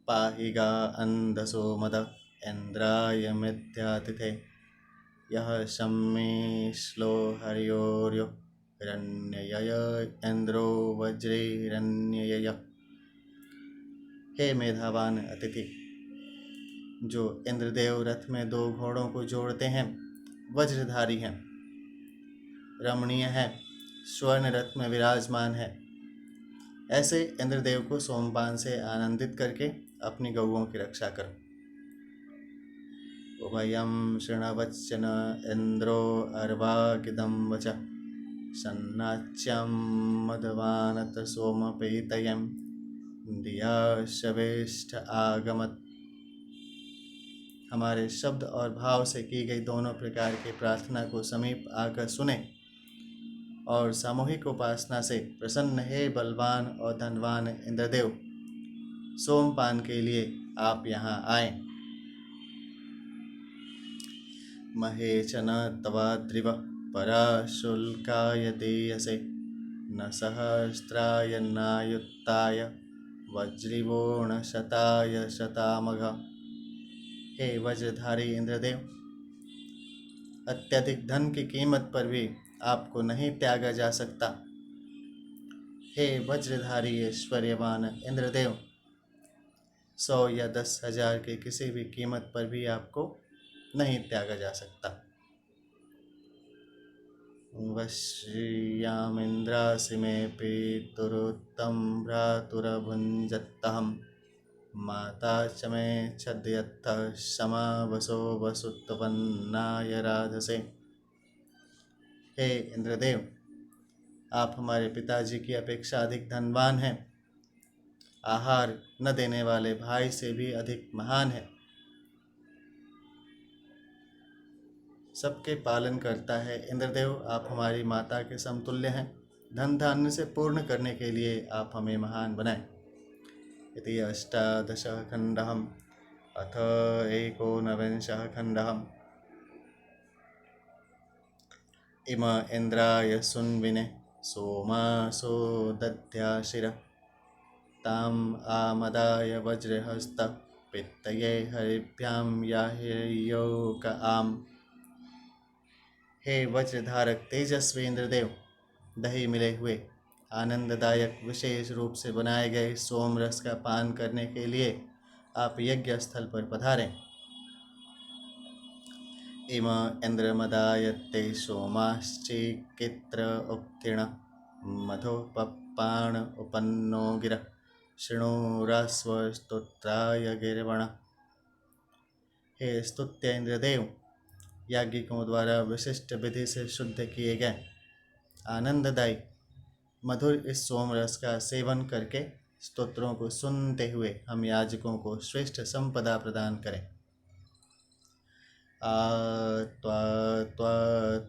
पाहिगा अंधसो मद इंद्राय मिथ्यातिथे यह सम्मीश्लो हरियोर्यो हिरण्यय इंद्रो वज्रैरण्यय। हे मेधावान अतिथि, जो इंद्रदेव रथ में 2 घोड़ों को जोड़ते हैं, वज्रधारी हैं, रमणीय है, स्वर्ण रथ में विराजमान है, ऐसे इंद्रदेव को सोमपान से आनंदित करके अपनी गौओं की रक्षा करो। उभयं शृणवच्चन इंद्रो अर्वाकिदं वच सन्नाच्यं मदवानत सोमपेतयं दिया शवेष्ठ आगमत। हमारे शब्द और भाव से की गई दोनों प्रकार की प्रार्थना को समीप आकर सुने और सामूहिक उपासना से प्रसन्न हे बलवान और धनवान इंद्रदेव, सोमपान के लिए आप यहाँ आए। महेचन तवाद्रिव पराशुल्काय देयसे न सहस्राय नायुत्ताय वज्रिवोण शताय शतामघ। हे वज्रधारी इंद्रदेव, अत्यधिक धन की कीमत पर भी आपको नहीं त्यागा जा सकता। हे वज्रधारी ऐश्वर्यवान इंद्रदेव, 100 या 10,000 की किसी भी कीमत पर भी आपको नहीं त्यागा जा सकता। वश्यामिन्द्रासि मे पितुरुत्तम भ्रातुरभुञ्जत्तहं माता च मे छद्यत्थ क्षमा वसो वसुत्वन्नाय राधसे। हे इंद्रदेव, आप हमारे पिताजी की अपेक्षा अधिक धनवान हैं, आहार न देने वाले भाई से भी अधिक महान है, सबके पालन करता है। इंद्रदेव, आप हमारी माता के समतुल्य हैं, धन धान्य से पूर्ण करने के लिए आप हमें महान बनाएं। इति अष्टादशः खण्डः अथ एकोनविंशः खण्डः। इम इन्द्राय सुन्विने सोमासो दद्याशिरः ताम् आमदाय वज्रहस्त पित्तये हरिभ्यां याहिर्योक आम। हे वज्रधारक तेजस्वी इंद्रदेव, दही मिले हुए आनंददायक विशेष रूप से बनाए गए सोम रस का पान करने के लिए आप यज्ञ स्थल पर पधारें। इम इंद्रमदायत्ते सोमाश्चिकित्र उत्तीर्ण मधोपपाण उपन्नो गिर शृणुरास्वस्तोत्राय गिरवण। हे स्तुत्य इंद्रदेव, याज्ञिकों द्वारा विशिष्ट विधि से शुद्ध किए गए आनंददायी मधुर इस सोमरस का सेवन करके स्तोत्रों को सुनते हुए हम याजकों को श्रेष्ठ संपदा प्रदान करें।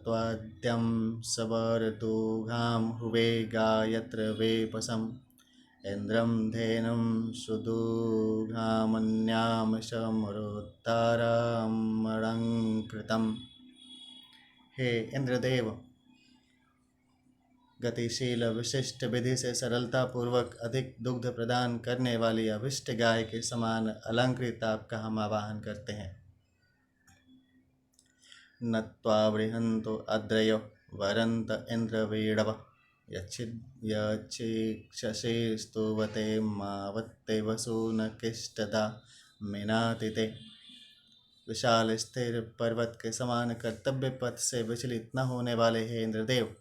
त्वाद्यं सबरदुघां हुवे गायत्र वेपसम् इंद्रं धेनुं सुदुघामन्यां शमरुत्तारामणङ्कृतम्। हे इंद्रदेव, गतिशील विशिष्ट विधि से सरलता पूर्वक अधिक दुग्ध प्रदान करने वाली अभिष्ट गाय के समान अलंकृत आपका हम आवाहन करते हैं। नत्वा बृहन्तो अद्रयो वरन्त इंद्रवीडव यच्छिक्षसे स्तुवते मावत्ते वसूनकिष्टदा मिनातिते। विशाल स्थिर पर्वत के समान कर्तव्य पथ से विचलित न होने वाले हे इंद्रदेव,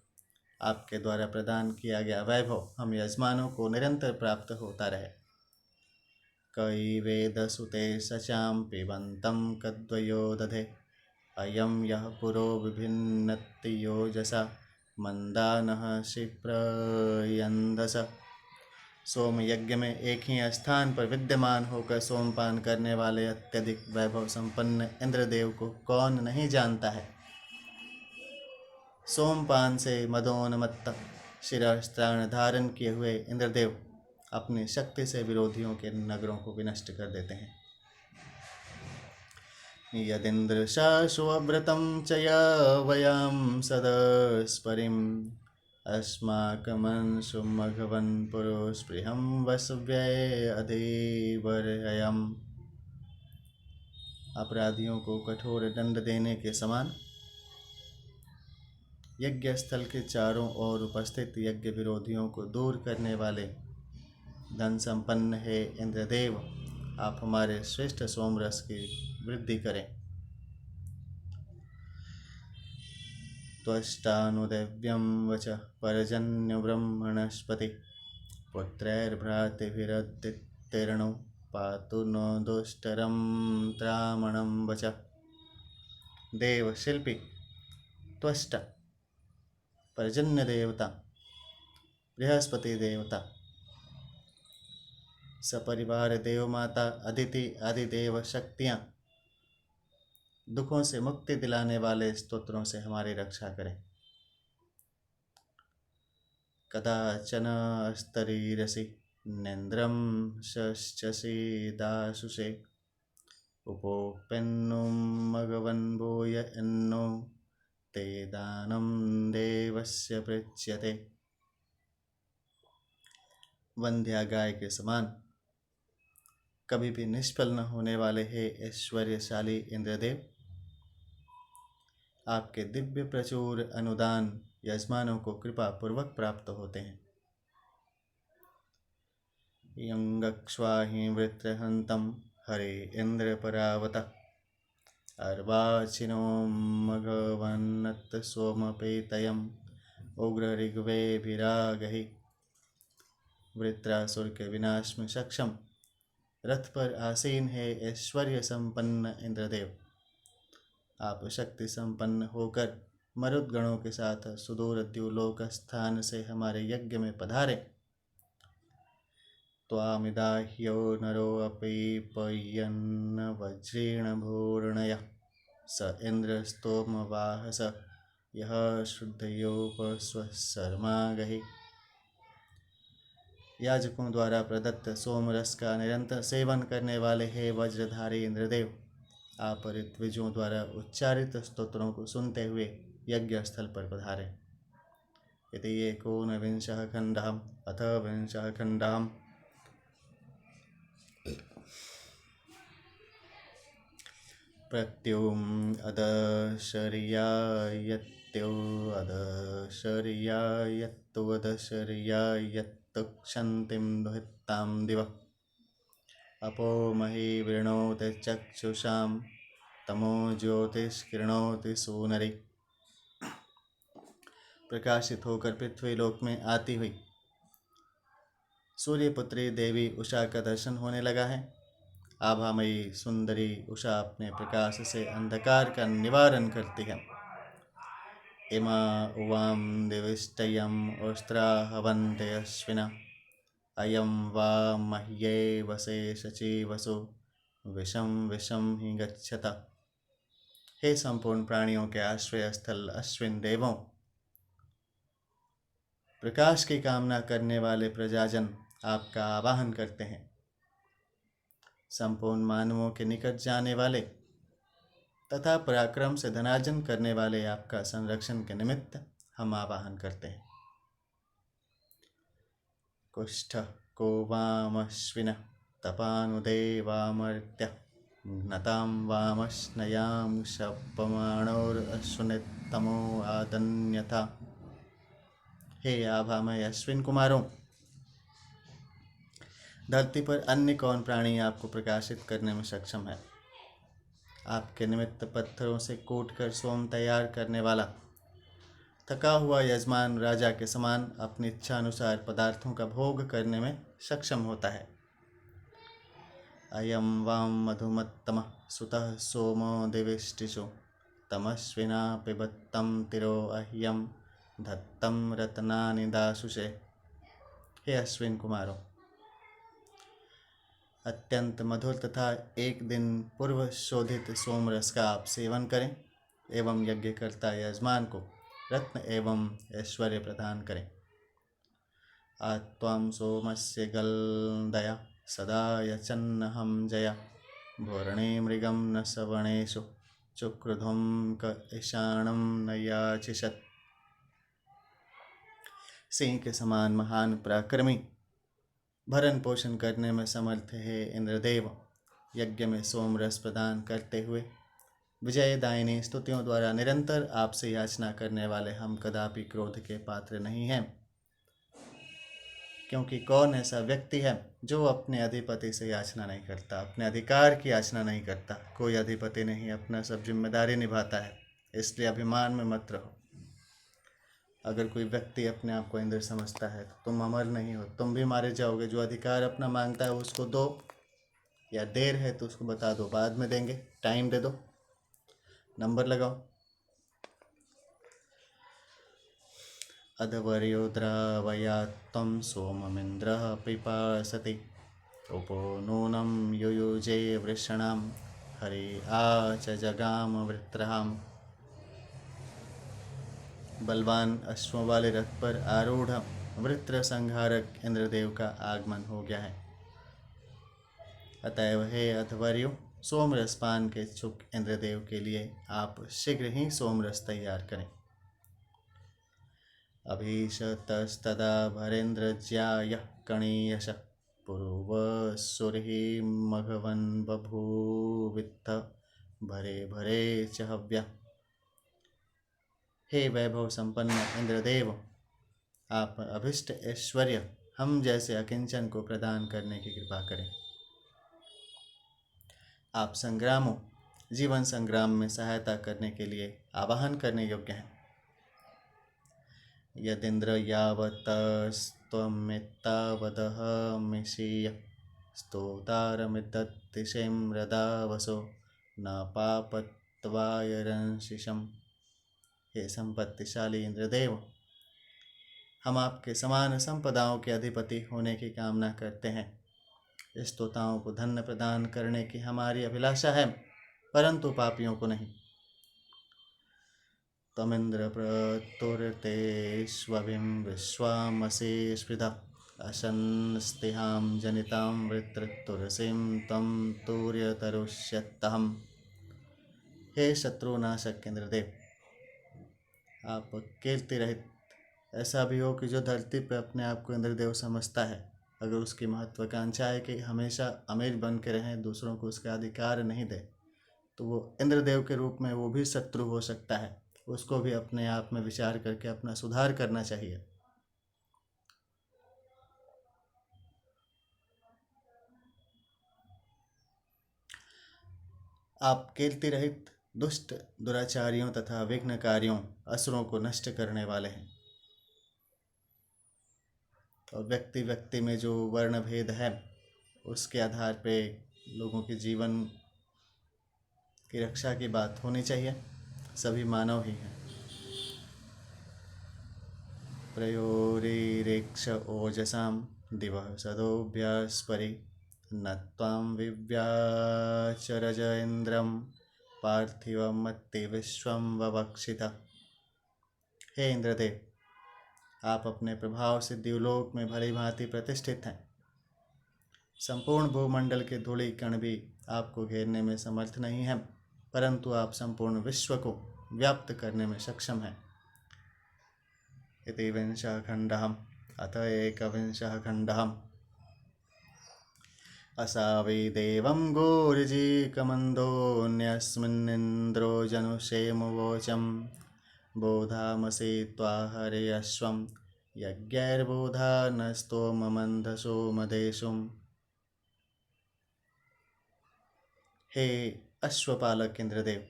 आपके द्वारा प्रदान किया गया वैभव हम यजमानों को निरंतर प्राप्त होता रहे। कैवेदसुते सचां पिबन्तं कद्वयो दधे अयं यः पुरो विभिन्नति योजसा मंदानः क्षिप्रयन्धस। सोम यज्ञ में एक ही स्थान पर विद्यमान होकर सोमपान करने वाले अत्यधिक वैभव संपन्न इंद्रदेव को कौन नहीं जानता है। सोमपान से मदोन्मत्त शिरस्त्राण धारण किए हुए इंद्रदेव अपनी शक्ति से विरोधियों के नगरों को विनष्ट कर देते हैं। यदिन्द्रशाश्वव्रतं च वयं सदस्परिम् अस्माकमंशुमघवन् पुरोस्पृहं वसव्ये अधिवर्ययम्। अपराधियों को कठोर दंड देने के समान यज्ञ स्थल के चारों ओर उपस्थित यज्ञ विरोधियों को दूर करने वाले धन संपन्न है इंद्रदेव, आप हमारे श्रेष्ठ सोमरस की वृद्धि करें। त्वष्टानुदैव्यं वच परजन्य ब्रह्मणस्पति पुत्रैर्भ्रातृभिरदित्यर्णो पातु नो दुष्टरं त्रामणं वच। देव शिल्पी, त्वष्टा, पर्जन्य देवता, बृहस्पति देवता, सपरिवार देव माता, अदिति आदि देव शक्तियाँ दुखों से मुक्ति दिलाने वाले स्तोत्रों से हमारी रक्षा करें। कदाचन स्तरीरसि नेन्द्रं शश्चसि दाशुषे उपोपेन्नुं मघवन् भूय अन्नो ते दानं देवस्य पृच्यते। वंध्या गाय के समान कभी भी निष्फल न होने वाले हे ऐश्वर्यशाली इंद्रदेव, आपके दिव्य प्रचुर अनुदान यजमानों को कृपा पूर्वक प्राप्त होते हैं। यंगक्ष्वाहि वृत्रहन्तं हरे इंद्र परावत अर्वाचिनो मघवन्नत सोमपेतयम् उग्र ऋग्वे विरागहि वृत्रासुर के विनाश में सक्षम रथ पर आसीन है ऐश्वर्य संपन्न इंद्रदेव। आप शक्ति संपन्न होकर मरुद्गणों के साथ सुदूर द्युलोक स्थान से हमारे यज्ञ में पधारे। त्वामिदाह्यो नरोऽपि पय्यन्न वज्रेण भूर्णयः स इन्द्रस्तोमवाहस यः शुद्धयोपस्वशर्मागहि। याजकों द्वारा प्रदत्त सोमरस का निरंतर सेवन करने वाले हे वज्रधारी इंद्रदेव, आप ऋत्विजों द्वारा उच्चारित स्तोत्रों को सुनते हुए यज्ञ स्थल पर पधारे। इति एकोनविंशः खण्डः अथ विंशः खण्डः। प्रत्युम अदशर्यायत्यो अदशर्यायत्तो अदशर्यायत्तो क्षन्तिं दुहितां दिवः अपो मही वृणोति चक्षुषां तमो ज्योतिष्किरणोति सूनरी। प्रकाशित होकर पृथ्वी लोक में आती हुई सूर्यपुत्री देवी उषा का दर्शन होने लगा है। आभामयी सुंदरी उषा अपने प्रकाश से अंधकार का निवारण करती है। इमा उवाम दिविष्टयम अस्त्रा हवन्ते अश्विना अयम वा मह्ये वसे शची वसु विषम विषम ही गच्छता। हे संपूर्ण प्राणियों के आश्रय स्थल अश्विन देवों, प्रकाश की कामना करने वाले प्रजाजन आपका आवाहन करते हैं। संपूर्ण मानवों के निकट जाने वाले तथा पराक्रम से धनार्जन करने वाले आपका संरक्षण के निमित्त हम आवाहन करते हैं। कुष्ठ को वामश्विन तपानुदेवामर्त्य नताम वामश्नयाम शपमाणोरश्वनितमो आदन्यथा। हे आभामय अश्विन कुमारों, धरती पर अन्य कौन प्राणी आपको प्रकाशित करने में सक्षम है। आपके निमित्त पत्थरों से कूटकर सोम तैयार करने वाला थका हुआ यजमान राजा के समान अपनी इच्छा अनुसार पदार्थों का भोग करने में सक्षम होता है। अयम वाम मधुमत्तम सुतः सोमो दिविष्टिषु तमश्विना पिबत्तम तिरो अह्यम धत्तम रत्नानि दाशुषे। हे अश्विन कुमारों, अत्यंत मधुर तथा एक दिन पूर्व शोधित सोमरस का आप सेवन करें एवं यज्ञकर्ता यजमान को रत्न एवं ऐश्वर्य प्रदान करें। आत्वां सोमस्य गलदया सदा यचन्नहं जया भूरणे मृगं न सवणेषु चुक्रुधुं क ईशाणं न याचिषत्। सिंह के समान महान पराक्रमी भरण पोषण करने में समर्थ है इंद्रदेव, यज्ञ में सोमरस प्रदान करते हुए विजयदायिनी स्तुतियों द्वारा निरंतर आपसे याचना करने वाले हम कदापि क्रोध के पात्र नहीं हैं। क्योंकि कौन ऐसा व्यक्ति है जो अपने अधिपति से याचना नहीं करता, अपने अधिकार की याचना नहीं करता। कोई अधिपति नहीं अपना सब जिम्मेदारी निभाता है, इसलिए अभिमान में मत रहो। अगर कोई व्यक्ति अपने आप को इंद्र समझता है तो तुम अमर नहीं हो, तुम भी मारे जाओगे। जो अधिकार अपना मांगता है उसको दो, या देर है तो उसको बता दो, बाद में देंगे, टाइम दे दो, नंबर लगाओ। अधवर्योद्रावयात्तं सोममिन्द्रः पिपासति उपो नूनं युयुजे वृषणां हरे आच जगाम वृत्रहाम। बलवान अश्वों वाले रथ पर आरूढ़ वृत्र संहारक इंद्रदेव का आगमन हो गया है। अतएव हे अध्वर्यो, सोमरस पान के इच्छुक इंद्रदेव के लिए आप शीघ्र ही सोमरस तैयार करें। अभीशतस्तदा भरेन्द्रज्याय कणीयश पूर्वसुरहि मघवन् बभूवित्थ भरे भरे च हव्या। हे वैभव संपन्न इंद्रदेव, आप अभिष्ट ऐश्वर्य हम जैसे अकिंचन को प्रदान करने की कृपा करें। आप संग्रामों जीवन संग्राम में सहायता करने के लिए आवाहन करने योग्य हैं। यदिंद्र यावतस्त्वमित्तावदहमिषीय स्तोतारमिदत्तिशेम्रदा वसो न पापत्वायरंशिषम्। हे संपत्तिशाली इंद्रदेव, हम आपके समान संपदाओं के अधिपति होने की कामना करते हैं। स्तोताओं को धन्य प्रदान करने की हमारी अभिलाषा है, परंतु पापियों को नहीं। तमिंद्र प्रतुरतेष्वभिं विश्वामसे स्पृधा असन्स्तिहां जनितां वृत्रतुरसीं त्वं तूर्यतरुष्यत्तहम्। हे शत्रुनाशक इंद्रदेव, आप कीर्ति रहित ऐसा भी हो कि जो धरती पर अपने आप को इंद्रदेव समझता है, अगर उसकी महत्वाकांक्षा है कि हमेशा अमीर बन के रहें, दूसरों को उसका अधिकार नहीं दे, तो वो इंद्रदेव के रूप में वो भी शत्रु हो सकता है। उसको भी अपने आप में विचार करके अपना सुधार करना चाहिए। आप कीर्ति रहित दुष्ट दुराचारियों तथा विघ्नकारियों असुरों को नष्ट करने वाले हैं। और व्यक्ति व्यक्ति में जो वर्ण भेद है, उसके आधार पे लोगों के जीवन की रक्षा की बात होनी चाहिए। सभी मानव ही हैं। प्रयोरिरेक्ष ओजसाम दिवः सदोभ्यस्परि न त्वां विव्याचरज इंद्रम पार्थिवमत्ति विश्वं ववक्षिता। हे इंद्रदेव, आप अपने प्रभाव से द्युलोक में भली भांति प्रतिष्ठित हैं। संपूर्ण भूमंडल के धूलि कण भी आपको घेरने में समर्थ नहीं है, परंतु आप संपूर्ण विश्व को व्याप्त करने में सक्षम हैं। इति विंशः खण्डः अथ एकविंशः खण्डः। असाविदेवं घोरजीकमन्दोऽन्यस्मिन्निन्द्रो जनुषेमुवोचं बोधामसि त्वा हर्यश्वं यज्ञैर्बोधानस्तोममन्धसोमदेशुम्। हे अश्वपालक इंद्रदेव,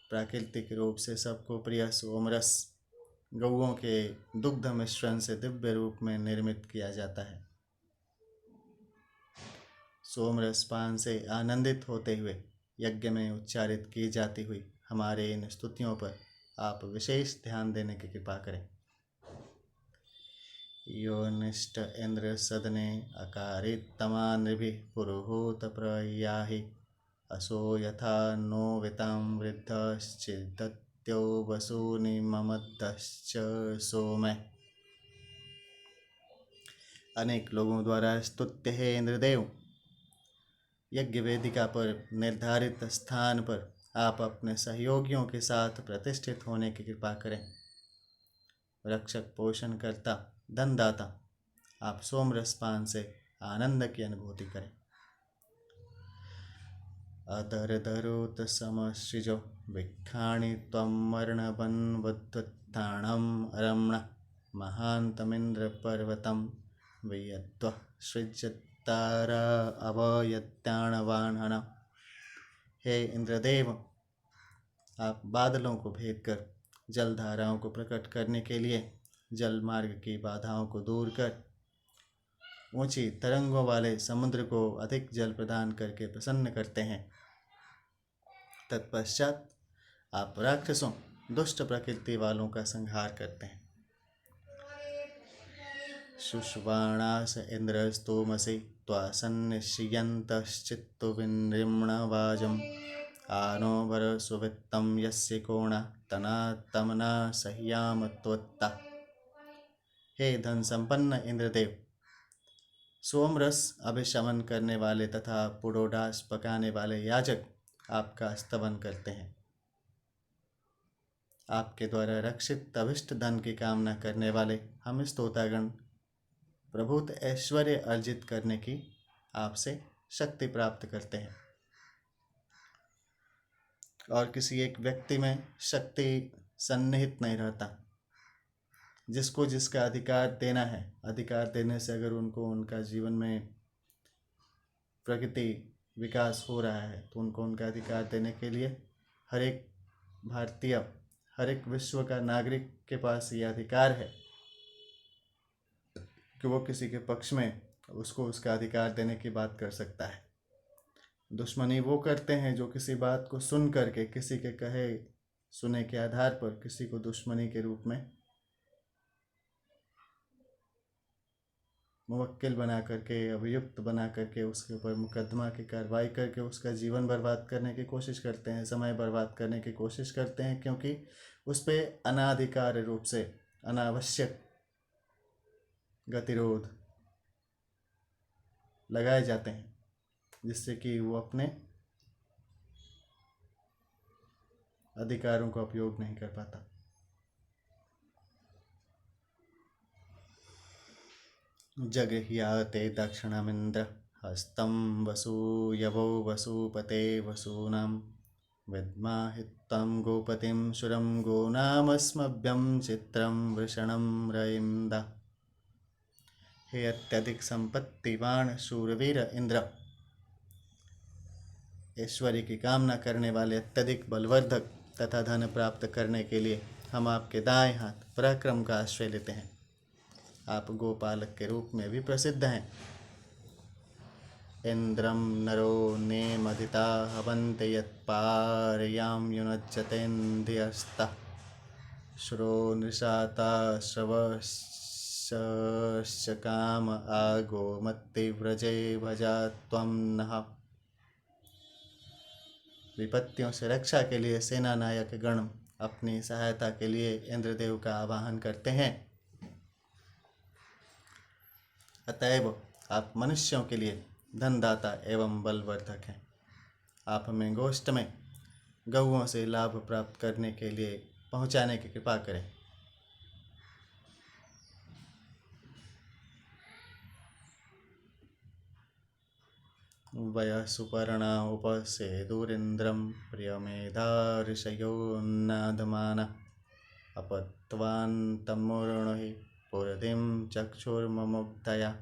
प्राकृतिक रूप से सबको प्रिय सोमरस गौओं के दुग्ध मिश्रण से दिव्य रूप में निर्मित किया जाता है। सोमरस पान से आनंदित होते हुए यज्ञ में उच्चारित की जाती हुई हमारे इन स्तुतियों पर आप विशेष ध्यान देने की कृपा करें। यो निष्ठ इंद्र सदने अकारितमानृभिः पुरुहूत प्रयाहि असो यथा नो वितां वृद्धश्चिदत्यो वसूनि ममद्दश्च सोमे। अनेक लोगों द्वारा स्तुत्य है इंद्रदेव, यज्ञ वेदिका पर निर्धारित स्थान पर आप अपने सहयोगियों के साथ प्रतिष्ठित होने की कृपा करें। रक्षक पोषण करता धनदाता, आप सोमरस पान से आनंद की अनुभूति करें। अदरदरोत समश्रिजो विखाणि त्वं मरणवन्वत्थाणं रमण महान्तमिन्द्र पर्वतं वियद्व सृज्यतारा अवयत्याणवाहन। हे इंद्रदेव, आप बादलों को भेद कर जलधाराओं को प्रकट करने के लिए जल मार्ग की बाधाओं को दूर कर ऊंची तरंगों वाले समुद्र को अधिक जल प्रदान करके प्रसन्न करते हैं। तत्पश्चात आप राक्षसों दुष्ट प्रकृति वालों का संहार करते हैं। शुष्वाणास इंद्रस्तोमसि त्वा सन्निश्यन्तश्चित्तु विनृम्णवाजम् आनो वर सुवित्तं यस्य कोणा तनात्तमना सह्याम त्वत्ता। हे धन संपन्न इंद्रदेव, सोमरस अभिशमन करने वाले तथा पुरोडास पकाने वाले याजक आपका स्तवन करते हैं। आपके द्वारा रक्षित अभिष्ट धन की कामना करने वाले हम स्तोतागण प्रभुत ऐश्वर्य अर्जित करने की आपसे शक्ति प्राप्त करते हैं। और किसी एक व्यक्ति में शक्ति सन्निहित नहीं रहता। जिसको जिसका अधिकार देना है, अधिकार देने से अगर उनको उनका जीवन में प्रगति विकास हो रहा है तो उनको उनका अधिकार देने के लिए हर एक भारतीय, हर एक विश्व का नागरिक के पास ये अधिकार है कि वो किसी के पक्ष में उसको उसका अधिकार देने की बात कर सकता है। दुश्मनी वो करते हैं जो किसी बात को सुन करके, किसी के कहे सुने के आधार पर किसी को दुश्मनी के रूप में मुवक्किल बना करके, अभियुक्त बना करके उसके ऊपर मुकदमा की कार्रवाई करके उसका जीवन बर्बाद करने की कोशिश करते हैं, समय बर्बाद करने की कोशिश करते हैं, क्योंकि उस पर अनाधिकार रूप से अनावश्यक गतिरोध लगाए जाते हैं, जिससे कि वो अपने अधिकारों का उपयोग नहीं कर पाता। जगह्याते दक्षिणमिंद्र हस्तं वसूयवो वसुपते वसूनां विद्माहित्वं गोपतिं सुरं गोनामस्मभ्यं चित्रं वृषणं रयिंदा। हे अत्यधिक संपत्तिवान शूरवीर इंद्र, ऐश्वर्य की कामना करने वाले अत्यधिक बलवर्धक तथा धन प्राप्त करने के लिए हम आपके दाएं हाथ पराक्रम का आश्रय लेते हैं। आप गोपालक के रूप में भी प्रसिद्ध हैं। इंद्रम नरो नेमधिता हवन्त यत्पारयां युनज्जतेन्द्रियस्तः श्रो नृषाता श्रवश्च काम आगो मत्तिव्रजे भजा त्वं नः। विपत्तियों से रक्षा के लिए सेना नायक गण अपनी सहायता के लिए इंद्रदेव का आवाहन करते हैं। अतएव आप मनुष्यों के लिए धनदाता एवं बलवर्धक हैं। आप हमें गोष्ठ में गौओं से लाभ प्राप्त करने के लिए पहुँचाने की कृपा करें। वयः सुपर्णा उपसेदुरिन्द्रं प्रियमेधा ऋषयोन्नादमान अपत्वान्तमुर्णुहि पुरधिं चक्षुर्ममुग्धयां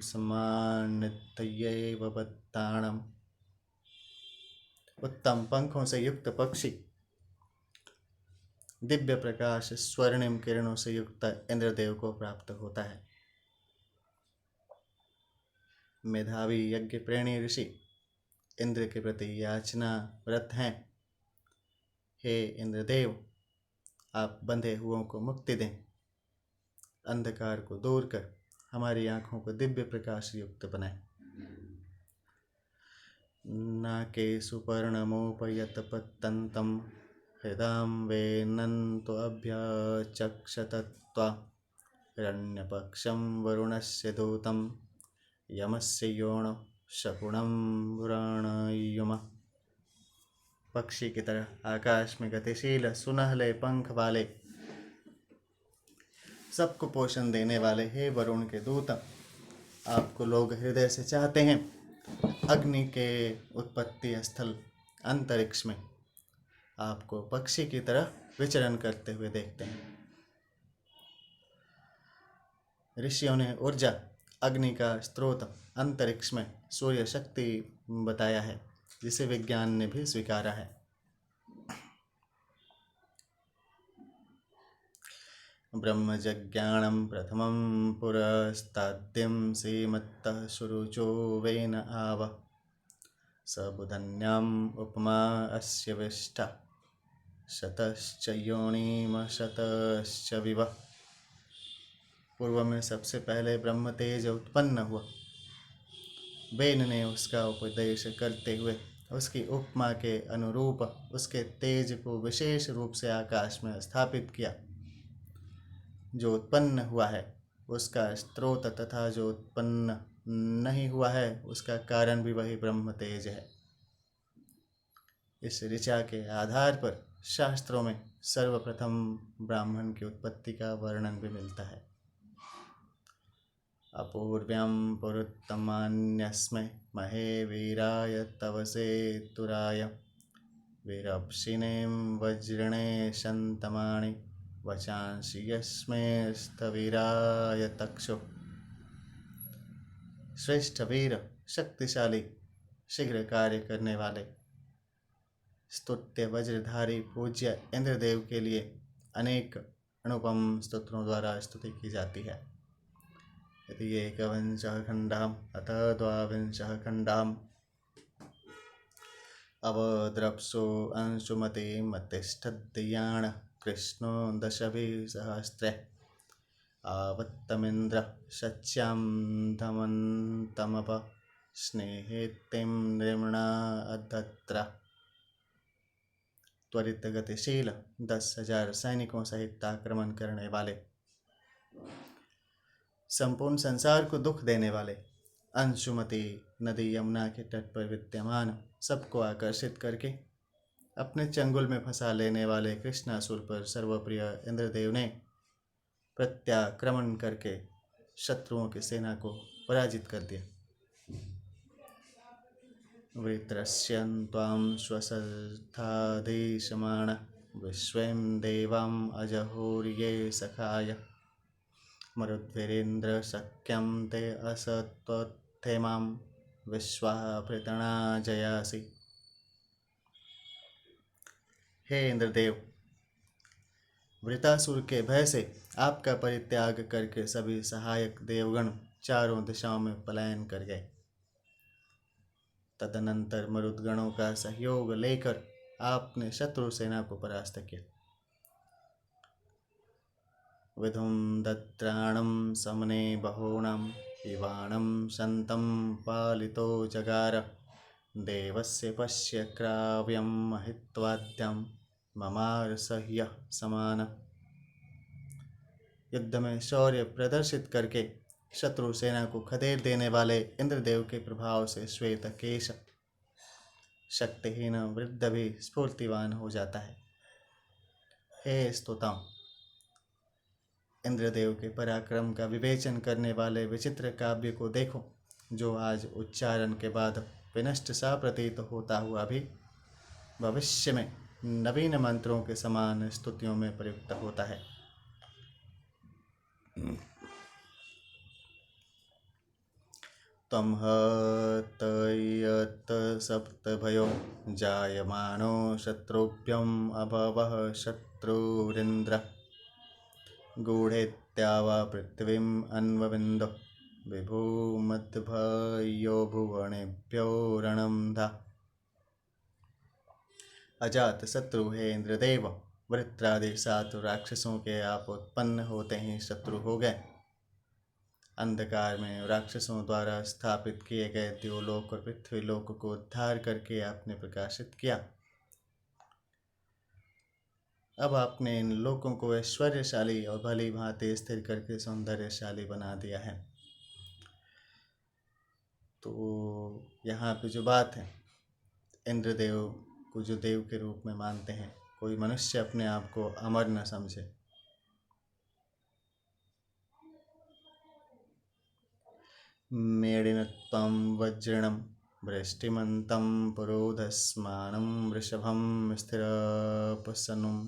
समान्नित्यैव बत्ताणम्। उत्तम पंखों से युक्त पक्षी दिव्य प्रकाश स्वर्णिम किरणों से युक्त इंद्रदेव को प्राप्त होता है। मेधावी यज्ञ प्रेणी ऋषि इंद्र के प्रति याचना व्रत हैं। हे इंद्रदेव, आप बंधे हुओं को मुक्ति दें, अंधकार को दूर कर हमारी आँखों को दिव्य प्रकाश युक्त बनाएं। नाके सुपर्णमोपयत पत्तन्तं हृदां वेन्नन्तो अभ्यचक्षतत्वा हिरण्यपक्षं वरुणस्य दूतं यमस्य योनो शकुनं पुराणयुम। पक्षी की तरह आकाश में गतिशील सुनहले पंख वाले, सबको पोषण देने वाले हे वरुण के दूत, आपको लोग हृदय से चाहते हैं। अग्नि के उत्पत्ति स्थल अंतरिक्ष में आपको पक्षी की तरह विचरण करते हुए देखते हैं। ऋषियों ने ऊर्जा, अग्नि का स्रोत अंतरिक्ष में सूर्य शक्ति बताया है, जिसे विज्ञान ने भी स्वीकारा है। ब्रह्मजज्ञानं प्रथमं पुरस्ताद्यं श्रीमत्तः सुरुचो वेन आव सबुधन्याम् उपमा अस्य विष्टा शतश्च योनिमशतश्च विव। पूर्व में सबसे पहले ब्रह्म तेज उत्पन्न हुआ। वेन ने उसका उपदेश करते हुए उसकी उपमा के अनुरूप उसके तेज को विशेष रूप से आकाश में स्थापित किया। जो उत्पन्न हुआ है उसका स्रोत तथा जो उत्पन्न नहीं हुआ है उसका कारण भी वही ब्रह्म तेज है। इस ऋचा के आधार पर शास्त्रों में सर्वप्रथम ब्राह्मण की उत्पत्ति का वर्णन भी मिलता है। अपूर्व्यां पुरुत्तमान्यस्मै महे वीराय तवसे तुराय वीरप्सिनीं वज्रणे शन्तमाणि वचांसि यस्मै स्थविराय तक्षु। श्रेष्ठ वीर, शक्तिशाली, शीघ्र कार्य करने वाले, स्तुत्य वज्रधारी पूज्य इंद्रदेव के लिए अनेक अनुपम स्तोत्रों द्वारा स्तुति की जाती है। यदि एकविंशः खण्डः अथ द्वाविंशः खण्डः अवद्रप्सो अंशुमतिमतिष्ठद्याण कृष्णो दशभिः आवत्तमिन्द्र शच्यां धमन्तमप स्नेहितिं नृम्णा अधत्र। त्वरित गतिशील 10,000 सैनिकों सहित आक्रमण करने वाले, संपूर्ण संसार को दुख देने वाले, अंशुमति नदी यमुना के तट पर विद्यमान सबको आकर्षित करके अपने चंगुल में फंसा लेने वाले कृष्णासुर पर सर्वप्रिय इंद्रदेव ने प्रत्याक्रमण करके शत्रुओं की सेना को पराजित कर दिया। वृत्रस्यं त्वां स्वसर्थाधीशमाण विश्वं देवां अजहोर्ये सखाय मरुद्वीरेन्द्र शक्यं ते असत्वथेमां विश्वाभृतना जयासि। हे इंद्रदेव, वृतासुर के भय से आपका परित्याग करके सभी सहायक देवगण चारों दिशाओं में पलायन कर गए। तदनंतर मरुदगणों का सहयोग लेकर आपने शत्रु सेना को परास्त किया। विधुम दत्राणं समने बहूणां इवाणं शन्तं पालितो जगार देवस्य पश्य क्राव्यं महित्वाद्यं ममारसह्य समान। युद्ध में शौर्य प्रदर्शित करके शत्रु सेना को खदेड़ देने वाले इंद्रदेव के प्रभाव से श्वेत केश शक्तिहीन वृद्ध भी स्फूर्तिवान हो जाता है। हे स्तोताओं, इंद्रदेव के पराक्रम का विवेचन करने वाले विचित्र काव्य को देखो, जो आज उच्चारण के बाद विनष्ट सा प्रतीत होता हुआ भी भविष्य में नवीन मंत्रों के समान स्तुतियों में प्रयुक्त होता है। त्वं हतयत सप्तभयो जायमानो शत्रुभ्यम् अभवः शत्रुरिन्द्र गूढेत्यावा पृथ्वीम् अन्वविन्दो विभूमद्भयो भुवनेभ्यो रणं धा। अजात शत्रु हे इंद्रदेव, वृत्रादि 7 राक्षसों के आप उत्पन्न होते ही शत्रु हो गए। अंधकार में राक्षसों द्वारा स्थापित किए गए द्योलोक और पृथ्वीलोक को उद्धार करके आपने प्रकाशित किया। अब आपने इन लोकों को ऐश्वर्यशाली और भली भांति स्थिर करके सौंदर्यशाली बना दिया है। तो यहाँ पे जो बात है, इंद्रदेव को जो देव के रूप में मानते हैं, कोई मनुष्य अपने आप को अमर न समझे। मेडिनत्वं वज्रणं वृष्टिमन्तं पुरोधस्मानं वृषभं स्थिरपसनुं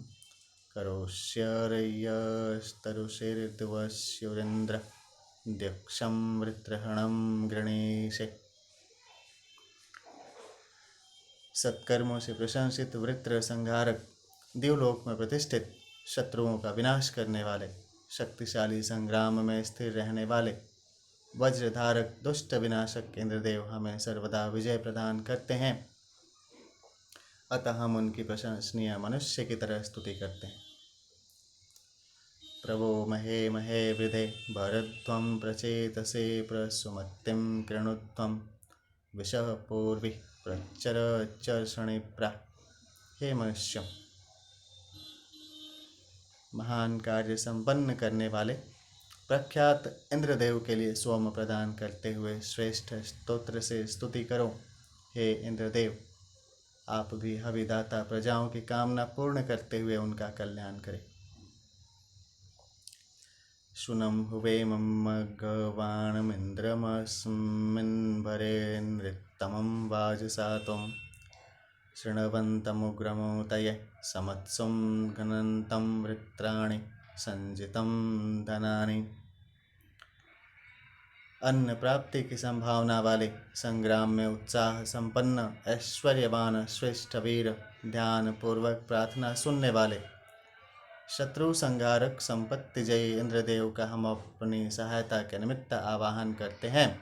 करोष्यरयस्तरुषिर्द्वस्युरेन्द्र द्यक्षं वृत्रहणं गृणीषे। सत्कर्मों से प्रशंसित वृत्र संहारक, देवलोक में प्रतिष्ठित, शत्रुओं का विनाश करने वाले, शक्तिशाली संग्राम में स्थिर रहने वाले, वज्रधारक दुष्ट विनाशक इंद्रदेव हमें सर्वदा विजय प्रदान करते हैं। अतः हम उनकी प्रशंसनीय मनुष्य की तरह स्तुति करते हैं। प्रभो महे महे वृधे भरध्वं प्रचेतसे प्रसुमतिं कृणुध्वं विशः पूर्वी प्रचरचर्षणिप्रा। हे मनुष्यों, महान कार्य संपन्न करने वाले प्रख्यात इंद्रदेव के लिए सोम प्रदान करते हुए श्रेष्ठ स्तोत्र से स्तुति करो। हे इंद्रदेव, आप भी हविदाता प्रजाओं की कामना पूर्ण करते हुए उनका कल्याण करें। शुनं हुवेमगवाणमिन्द्रमस्मिन् भरे नृत्तमं वाजसातुं शृण्वन्तमुग्रमूतये समत्सुं घनन्तं वृत्राणि संजितं धनानि। अन्न प्राप्ति की संभावना वाले, संग्राम में उत्साह संपन्न, ऐश्वर्यवान श्रेष्ठ वीर, ध्यान पूर्वक प्रार्थना सुनने वाले, शत्रु संहारक, संपत्ति जयी इंद्रदेव का हम अपनी सहायता के निमित्त आवाहन करते हैं।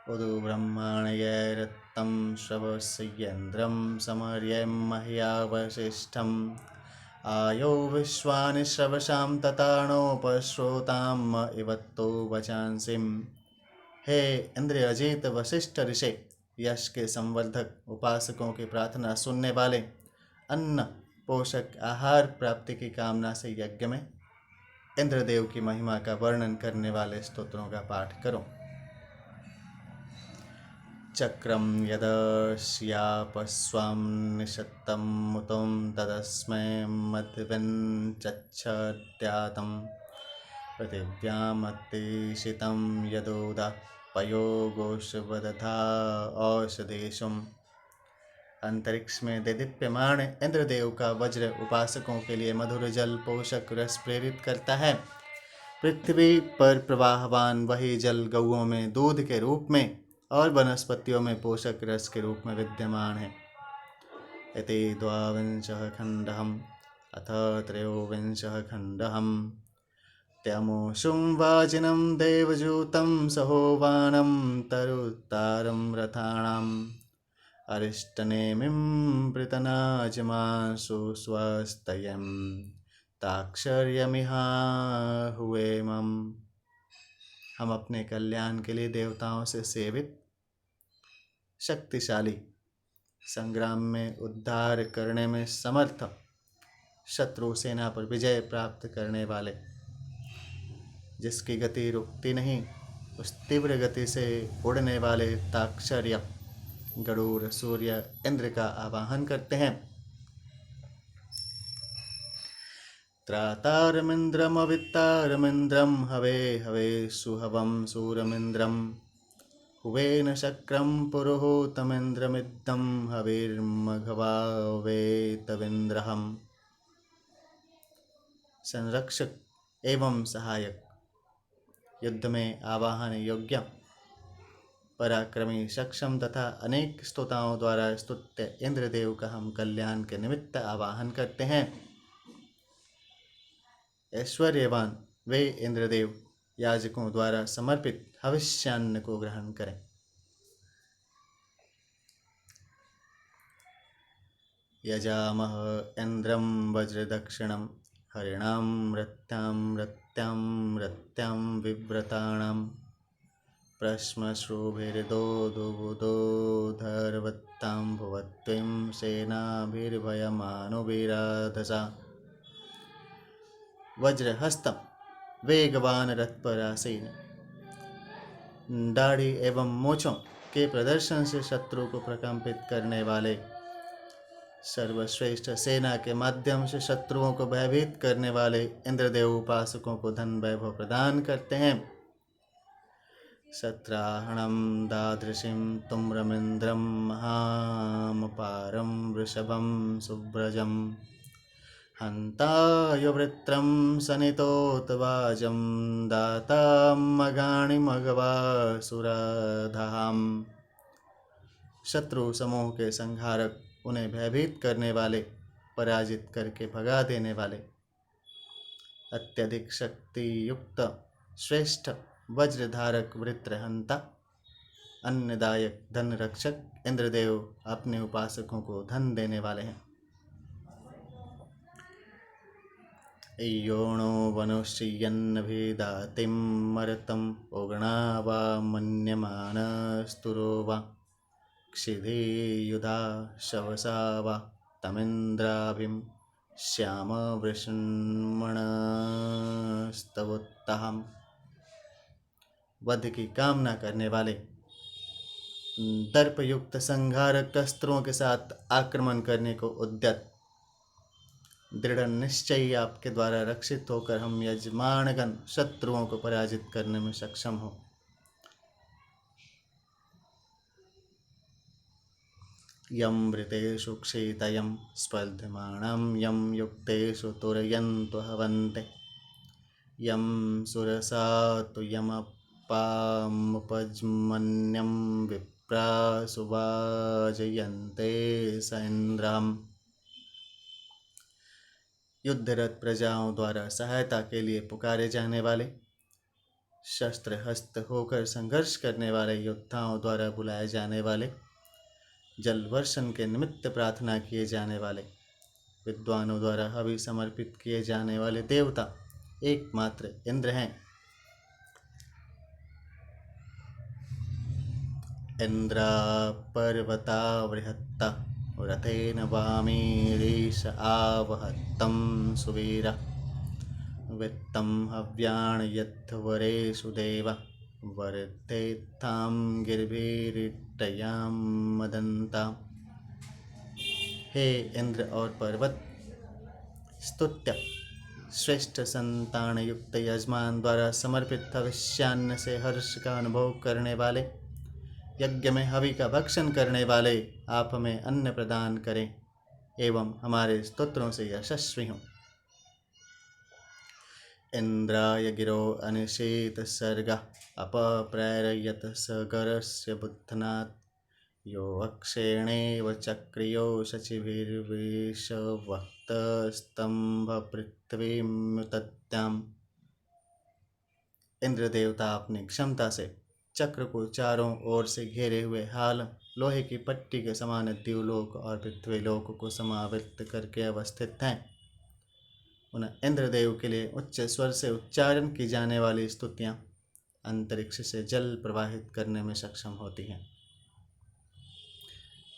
उदु ब्रह्मण्यैरत्तं श्रवस्येन्द्रं समर्ये मह्यावशिष्ठम् आयो विश्वानि श्रवसां तताणोपश्रोताम इवत्तो वचांसिम। हे इंद्र अजित वशिष्ठ ऋषि, यश के संवर्धक, उपासकों की प्रार्थना सुनने वाले, अन्न पोषक आहार प्राप्ति की कामना से यज्ञ में इंद्रदेव की महिमा का वर्णन करने वाले स्तोत्रों का पाठ करो। चक्रम यदस्यापस्वां निषत्तं मुतं तदस्मै मध्विञ्चच्छद्यातं पृथिव्यामतिशितं यदोदः पयोगोषवदधा औषधेशुम्। अंतरिक्ष में देदीप्यमान इंद्रदेव का वज्र उपासकों के लिए मधुर जल पोषक रस प्रेरित करता है। पृथ्वी पर प्रवाहवान वही जल गौओं में दूध के रूप में और वनस्पतियों में पोषक रस के रूप में विद्यमान है। इति द्वाविंशः खण्डः अथ त्रयोविंशः खण्डः। त्यमोषुं वाजिनं देवजूतं सहोवानं तरुत्तारं रथाणाम् अरिष्टनेमिं पृतनाजमासु स्वस्तयं ताक्षर्यमिहाहुवेमम्। हम अपने कल्याण के लिए देवताओं से सेवित, शक्तिशाली, संग्राम में उद्धार करने में समर्थ, शत्रु सेना पर विजय प्राप्त करने वाले, जिसकी गति रुकती नहीं, उस तीव्र गति से उड़ने वाले ताक्षर्य गरुड़ सूर्य इंद्र का आवाहन करते हैं। त्रातारमिन्द्रमवित्तारमिन्द्रं हवे हवे सुहवं सूरमिन्द्रं हुवेन शक्रं पुरुहूतमिन्द्रमिद्धं हविर्मघवावेतविन्द्रहम्। संरक्षक एवं सहायक, युद्ध में आवाहन योग्य, पराक्रमी, सक्षम तथा अनेक स्तुताओं द्वारा स्तुत्य इंद्रदेव का हम कल्याण के निमित्त आवाहन करते हैं। ऐश्वर्यवान वे इंद्रदेव याजकों द्वारा समर्पित हविष्यान्न को ग्रहण करें। यजामह इंद्रं वज्रदक्षिणं हरिणां रत्यां रत्यां रत्यां विव्रताणां प्रश्मश्रुभिर्दोदुबुदोधर्वत्तां भुवत्वीं सेनाभिर्भयमानुभिराधसा। वज्रहस्तम वेगवान रथ पर आसीन, दाढ़ी एवं मूछों के प्रदर्शन से शत्रु को प्रकंपित करने वाले, सर्वश्रेष्ठ सेना के माध्यम से शत्रुओं को भयभीत करने वाले इंद्रदेव उपासकों को धन वैभव प्रदान करते हैं। सत्राहणं दादृशिं तुम्रमिन्द्रं महामपारं वृषभं सुव्रजं हन्तायुवृत्रं सनितोतवाजं दातामगाणिमघवासुराधाम्। शत्रु समूह के संहारक, उन्हें भयभीत करने वाले, पराजित करके भगा देने वाले, अत्यधिक शक्ति युक्त श्रेष्ठ वज्रधारक वृत्रहंता, अन्नदायक धन रक्षक इंद्रदेव अपने उपासकों को धन देने वाले हैं। योणो वनुष्यन्नभिदातिं मरतम उगणा वा मन्यमानस्तुरो वा क्षिधियुधा शवसा वा तमिन्द्राभिं श्यामवृषण्मणस्तवोत्तहम्। वध की कामना करने वाले, दर्पयुक्त संहारक अस्त्रों के साथ आक्रमण करने को उद्यत, दृढ़ निश्चयी आपके द्वारा रक्षित होकर हम यजमानगण शत्रुओं को पराजित करने में सक्षम हो। यं वृतेषु क्षितयं स्पर्धमाणं यं युक्तेषु तुरयन्तु हवन्ते यं सुरसातु यमपामुपजमन्यं विप्रासु वाजयन्ते स इंद्रम्। युद्धरत प्रजाओं द्वारा सहायता के लिए पुकारे जाने वाले, शस्त्र हस्त होकर संघर्ष करने वाले योद्धाओं द्वारा बुलाए जाने वाले, जल वर्षण के निमित्त प्रार्थना किए जाने वाले, विद्वानों द्वारा हवि समर्पित किए जाने वाले देवता एकमात्र इंद्र हैं। इंद्रा पर्वता बृहत्ता रथेन वामीरीश आवहत्तं सुवीरा वित्तं हव्यान् यद्धवरेषु देवा वर्धेत्तां गिरिभिरिटयां मदन्ता। हे इंद्र और पर्वत, स्तुत्य श्रेष्ठ संतान युक्त यजमान द्वारा समर्पित हविष्यान्न से हर्ष का अनुभव करने वाले, यज्ञ में हवि का भक्षण करने वाले, आप हमें अन्न प्रदान करें एवं हमारे स्तोत्रों से यशस्वी हों। इंद्राय गिरो अनिषेत सर्ग अपप्रैरयत सगरस्य बुद्धनात् यो अक्षेणेव चक्रियो शचिभिर्विषवक्तस्तंभ पृथ्वीमुतद्याम्। इंद्र देवता अपनी क्षमता से चक्र को चारों ओर से घेरे हुए हाल लोहे की पट्टी के समान द्युलोक और पृथ्वीलोक को समावृत करके अवस्थित हैं। उन इंद्रदेव के लिए उच्च स्वर से उच्चारण की जाने वाली स्तुतियाँ अंतरिक्ष से जल प्रवाहित करने में सक्षम होती हैं।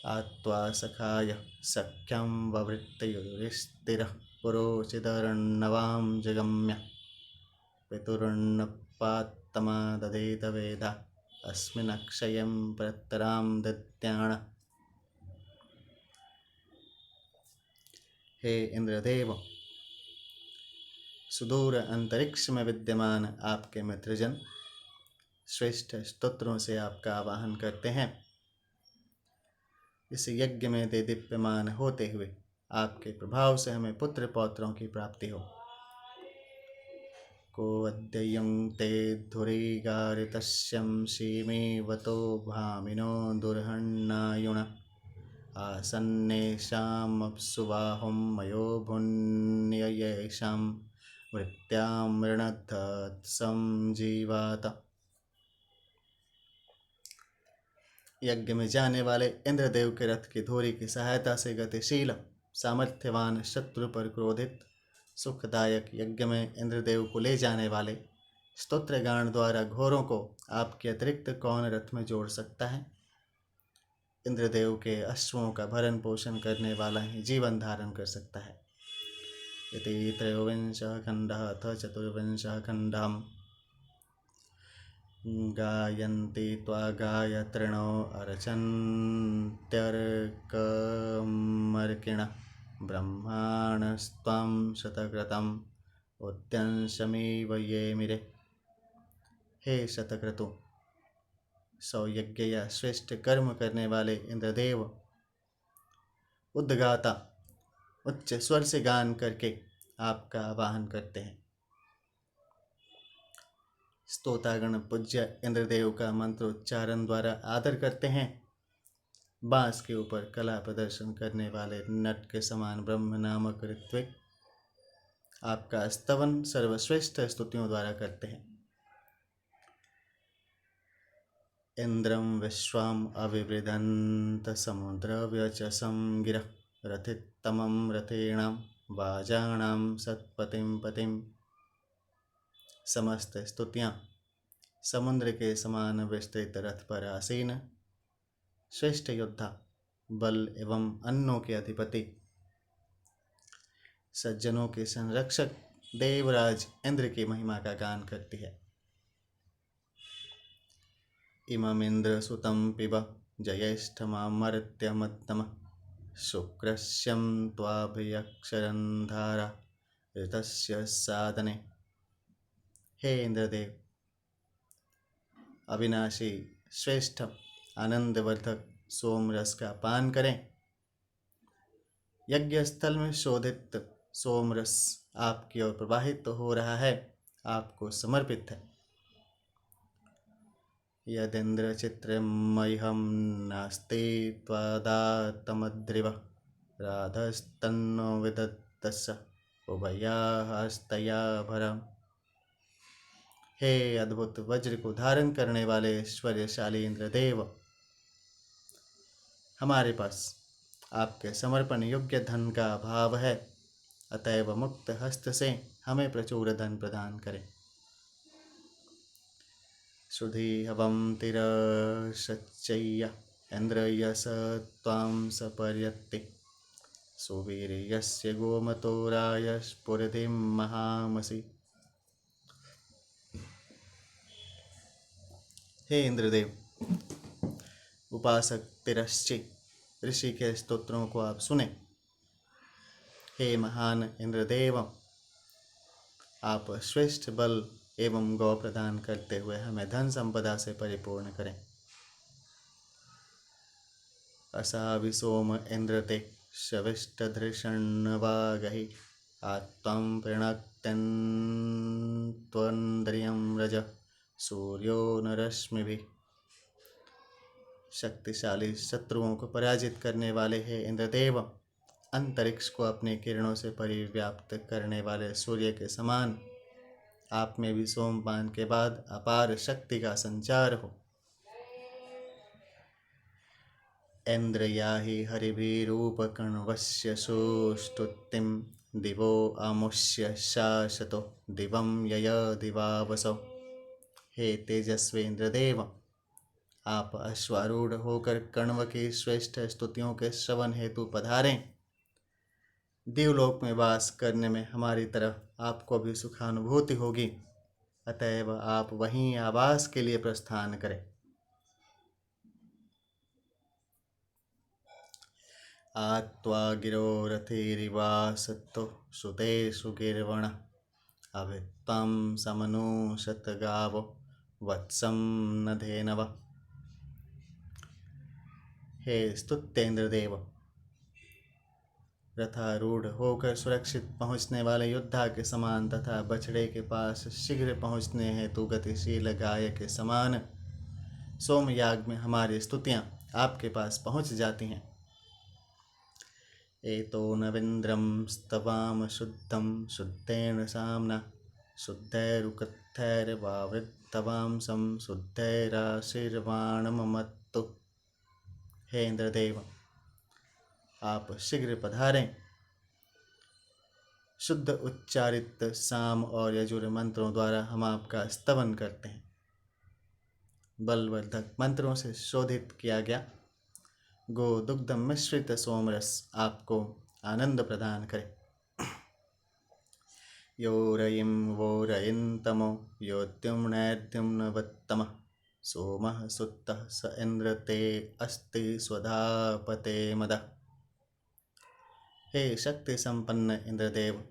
आत्वा सखाय सख्यं ववृत्तयुरिस्थिरः पुरोचिदर्णवां जगम्य पितुर्न्नपात्तमा ददेत वेदा अस्मिन्नक्षयं प्रतरां दद्याण। हे इंद्रदेव, सुदूर अंतरिक्ष में विद्यमान आपके मित्रजन श्रेष्ठ स्तोत्रों से आपका आवाहन करते हैं। इस यज्ञ में दे दीप्यमान होते हुए आपके प्रभाव से हमें पुत्र पौत्रों की प्राप्ति हो। को अद्ययं ते धुरीगारितस्यं सीमेवतो भामिनो दुर्हन्नायुण आसन्नेषामप्सुवाहुं मयो भुन्ययेषां मृत्यामृणद्धत्सं जीवात। यज्ञ में जाने वाले इंद्रदेव के रथ की धुरी की सहायता से गतिशील सामर्थ्यवान शत्रु पर क्रोधित सुखदायक यज्ञ में इंद्रदेव को ले जाने वाले स्तोत्रगान द्वारा घोरों को आपके अतिरिक्त कौन रथ में जोड़ सकता है। इंद्रदेव के अश्वों का भरण पोषण करने वाला ही जीवन धारण कर सकता है। इति त्रयोविंशः खण्डः अथ चतुर्विंशः खण्डः। गायन्ति त्वा गायत्रिणो अर्चन्त्यर्कमर्किणः ब्रह्माणस्त्वां शतक्रतुम् उद्यंसमिव ये मिरे। हे शतक्रतु, सौ यज्ञ या श्रेष्ठ कर्म करने वाले इंद्रदेव उद्गाता उच्च स्वर से गान करके आपका आवाहन करते हैं। स्तोतागण पूज्य इंद्रदेव का मंत्रोच्चारण द्वारा आदर करते हैं। बांस के ऊपर कला प्रदर्शन करने वाले नट के समान ब्रह्म नामक ऋत्विक आपका स्तवन सर्वश्रेष्ठ स्तुतियों द्वारा करते हैं। इंद्रम विश्वाम अविवृधन्त समुद्रव्यचसं गिरः रथितमं रथेणां वाजाणां सत्पतिं पतिम्। समस्त स्तुतियाँ समुद्र के समान विस्तृत रथ पर आसीन श्रेष्ठ योद्धा, बल एवं अन्नों के अधिपति, सज्जनों के संरक्षक देवराज इंद्र की महिमा का गान करती है। इममिंद्र सुतं पिब जयेष्ठमामर्त्यमद्दम शुक्रस्यं त्वाभियक्षरं धारा ऋतस्य साधने। हे इंद्रदेव, अविनाशी श्रेष्ठ आनंदवर्धक सोम रस का पान करें। यज्ञ स्थल में शोधित सोम रस आपकी ओर प्रवाहित तो हो रहा है, आपको समर्पित है। यदिंद्र चित्रमह्यं नास्ति त्वदातमद्रिव राधस्तन्नो विदत्तस्य उभयास्तया भरम। हे अद्भुत वज्र को धारण करने वाले ऐश्वर्यशाली इंद्रदेव, हमारे पास आपके समर्पण योग्य धन का अभाव है, अतएव मुक्त हस्त से हमें प्रचुर धन प्रदान करें। श्रुधि हवं तिरश्चय्य इंद्रयस त्वां सपर्यत्ते सुवीर्यस्य गोमतो रायस्फुरधिं महामसि। हे इंद्रदेव, उपासक तिरश्ची ऋषि के स्तोत्रों को आप सुने। हे महान इंद्रदेव, आप श्रेष्ठ बल एवं गौ प्रदान करते हुए हमें धन संपदा से परिपूर्ण करें। असाविसोम इंद्रते शविष्टधृषण्वागहि आत्वं प्रणक्त्यन्त्वन्द्रियं रज सूर्यो न रश्मिभिः। शक्तिशाली शत्रुओं को पराजित करने वाले हे इंद्रदेव, अंतरिक्ष को अपने किरणों से परिव्याप्त करने वाले सूर्य के समान आप में भी सोमपान के बाद अपार शक्ति का संचार हो। इंद्र याहि हरिभिरूपकण्वस्य सुष्टुतिं दिवो अमुष्य शाश्वतो दिवं ययदिवावसौ। हे तेजस्वी इंद्रदेव, आप अश्वारूढ़ होकर कण्व की श्रेष्ठ स्तुतियों के श्रवण हेतु पधारें। देवलोक में वास करने में हमारी तरह आपको भी सुखानुभूति होगी, अतएव आप वहीं आवास के लिए प्रस्थान करें। आत्वा गिरो रथिरिवासतो सुतेषु गिर्वण अभित्वं समनुशत गावो वत्सं न धेनव। हे स्तुत्येंद्रदेव, रथारूढ़ होकर सुरक्षित पहुँचने वाले योद्धा के समान तथा बछड़े के पास शीघ्र पहुँचने हेतु गतिशील गाय के समान सोमयाग में हमारी स्तुतियाँ आपके पास पहुँच जाती हैं। एतो नविन्द्रं स्तवाम शुद्धं शुद्धेन साम्ना शुद्धैरुकथैर्वावृद्धवांसं शुद्धैराशीर्वाणममत्तु। हे इंद्रदेव, आप शीघ्र पधारें। शुद्ध उच्चारित साम और यजुर मंत्रों द्वारा हम आपका स्तवन करते हैं। बलवर्धक मंत्रों से शोधित किया गया गोदुग्ध मिश्रित सोमरस आपको आनंद प्रदान करे। यो रयिं वो रयिन्तमो योद्युम्नैर्द्युम्नवत्तमः सोमः सुत्तः स इंद्र ते अस्ति स्वधापते मदः। हे शक्ति संपन्न इंद्रदेव,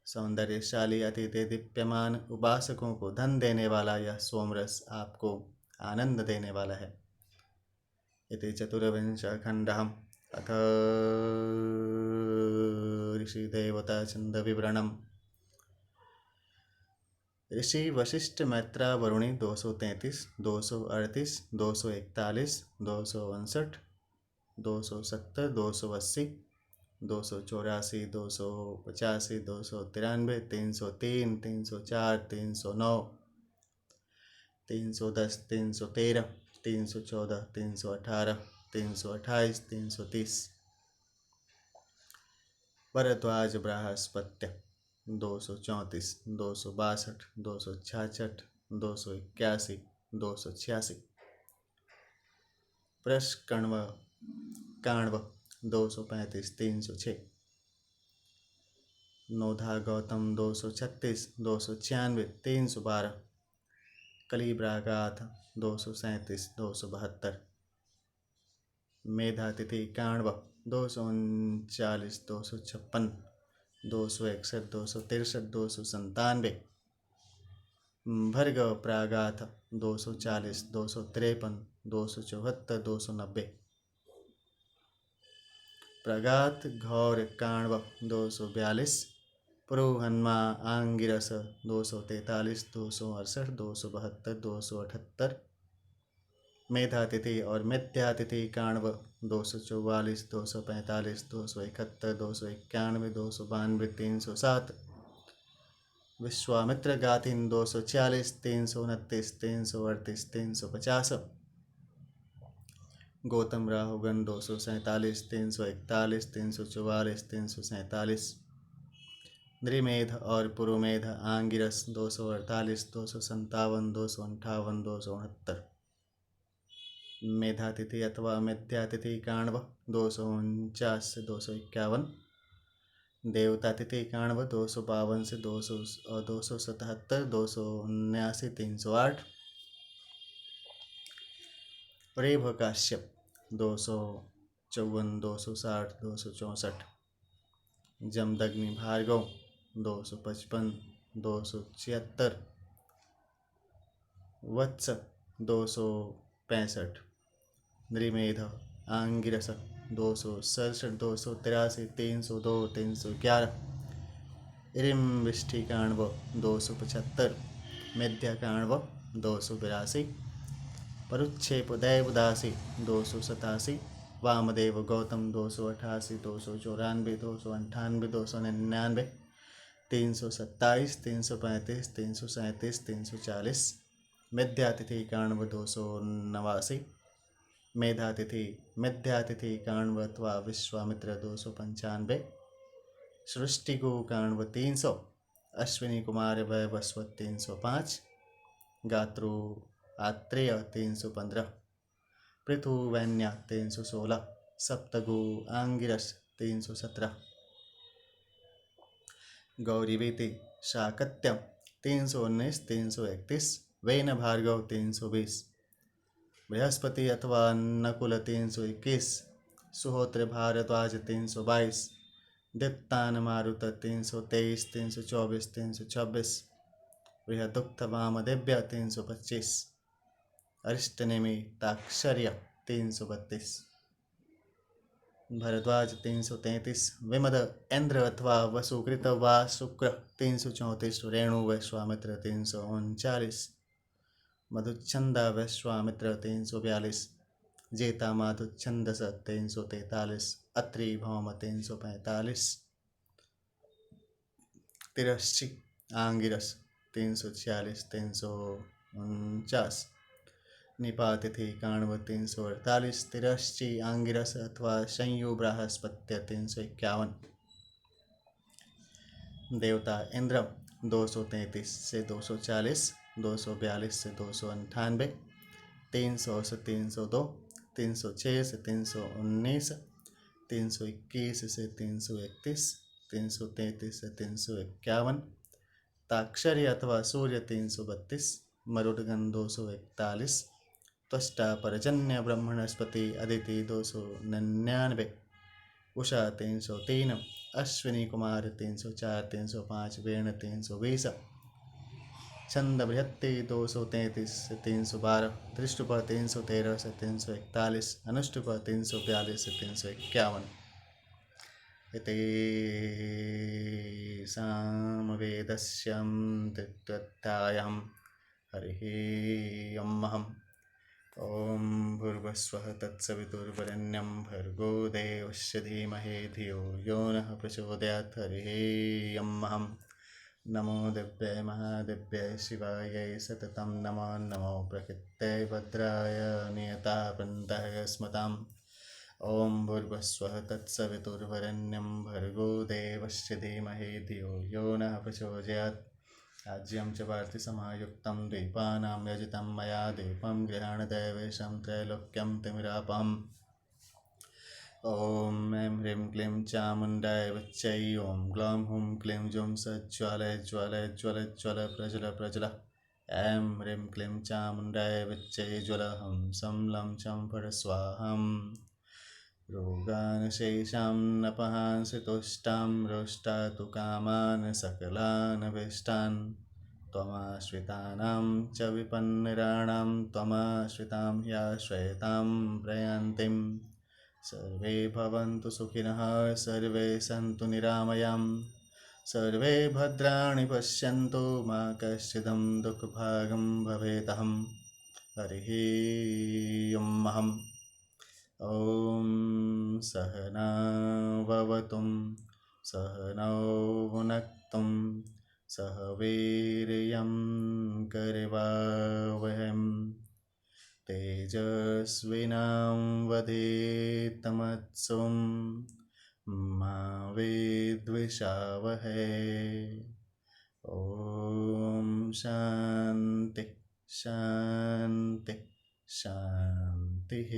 सौंदर्यशाली अति दीप्यमान उपासकों को धन देने वाला यह सोमरस आपको आनंद देने वाला है। इति चतुर्विंशः खण्डः। अथ ऋषि देवता छंद विवरणम। ऋषि वशिष्ठ मैत्रा वरुणी 233, 238, 241, 259, 270, 280, 284, 285, 293, 303, 304, 309, 310, 313, 314, 318, 328, 330। भरद्वाज बृहस्पत्य 234, 262, 266, 281, 286। प्रश्कण्व काण्व 235, 306। नोधा गौतम 236, 296, 312। कलिब्रागाथ 237, 272। मेधातिथि काण्व 239, 256, 261, 263, 297। भर्गव प्रागाथ 240, 253, 274, 290। प्रगाथ घौर काण्व 242, पुरोहन्मा आंगिरस 243, 268, 272, 278। मेधातिथि और मिथ्यातिथि काण्व 244, 245, 271, 291, 292, 307। विश्वामित्र गाथिन 246, 329, 338, 350। गौतम राहुगण 247, 341, 344, 347। नृमेध और पुरुमेध आंगिरस 248, 257, 258, 269। मेधातिथि अथवा मिथ्यातिथि काण्व 249 से 251। देवतातिथि काण्व 252 से 277, 279, 308। प्रेभ काश्यप 254, 260, 264। जमदग्नि भार्गव 255, 276। वत्स 265। नृमेध आंगिरस 267, 283, 302, 311। इरिम विष्ठि काण्व 275। मेध्या काण्व 282। परुच्छेप दैवदासी 287। वामदेव गौतम 288, 294, 298, 299। 327, 335, 337, 340। मेध्यातिथि काण्व 289। मेध्यातिथि काण्व अथवा विश्वामित्र 295। सृष्टिगु काण्व 300। अश्विनी कुमार वैवस्वत 305। गात्रु आत्रेय 315। पृथु वैन्या 316। सप्तगु आंगिरस 317। गौरीवीति शाकत्यम 319, 331। वेन भार्गव 320। बृहस्पति अथवा नकुल 321। सुहोत्र भारद्वाज 322। दिप्तान मारुत 323, 324, 326। बृहदुक्त वामदेव्य 325। अरिष्टनेमि ताक्षर्य 332। भरद्वाज 333। विमद इंद्र अथवा वसुकृत वा शुक्र 334। रेणु वैश्वामित्र 339। मधुच्छंदा वैश्वामित्र 342। जेता माधुच्छंदस 343। अत्रि भौम 345। तिरश्ची आंगिरस 346, 349। निपातिथि काण्व 348। तिरश्ची आंगिरस अथवा संयु बृहस्पत्य 351। देवता इंद्र 233 से 240, 242 से 298। 300 से 302, 306 से 319, 321 से 331, 333 से 351। ताक्षर्य अथवा सूर्य 332। मरुदगण 241। त्वष्टा परजन्य ब्रह्मणस्पति अदिति 299। उषा 303। अश्विनी कुमार 304, 305। वेण 320। छंद बृहत्ति 233 से 312। त्रिष्टुप 313 से 341। अनुष्टुप 342 से 351। इति सामवेदस्यं तृतीयोऽध्यायः। हरिः ओम्। ॐ भूर्भुवस्सुवः तत्सवितुर्वरेण्यं भर्गो देवस्य धीमहि धियो यो नः प्रचोदयात्। हरिः ओम्। नमो दिव्यै महादिव्यै शिवायै सततं नमो नमो प्रकृत्यै भद्राय नियतापन्तः स्मताम्। ॐ भूर्भुवस्सुवः तत्सवितुर्वरेण्यं भर्गो देवस्य धीमहि धियो यो नः प्रचोदयात्। राज्यं च वार्तिसमायुक्तं द्वीपानां यजितं मया दीपं गृहाणदैवेशं त्रैलोक्यं तिमिरापहम्। ॐ ऐं ह्रीं क्लीं चामुण्डाय वच्चै। ॐ ग्लौं हुं क्लीं जुं सज्ज्वालय ज्वालय ज्वल ज्वल प्रज्वल प्रज्वल। ऐं ह्रीं क्लीं चामुण्डाय वच्चै ज्वल हं सं लं चं फट् स्वाहम्। रोगान् शेषां नपहांसि तुष्टां रोष्टातु कामान् सकलान् अभीष्टान्। त्वमाश्रितानां च विपन्नराणां त्वमाश्रितां ह्याश्रयतां प्रयान्तिं सर्वे भवन्तु सुखिनः सर्वे सन्तु निरामयां सर्वे भद्राणि पश्यन्तु मा कश्चिदं दुःखभागं भवेदहं हरिः ओम् ॐ सहना भवतु सहनौ भुनक्तु सह वीर्यं करवावहै तेजस्विनां वधेतमत्सु मा विद्विषावहै ॐ शान्ति शान्ति शान्तिः।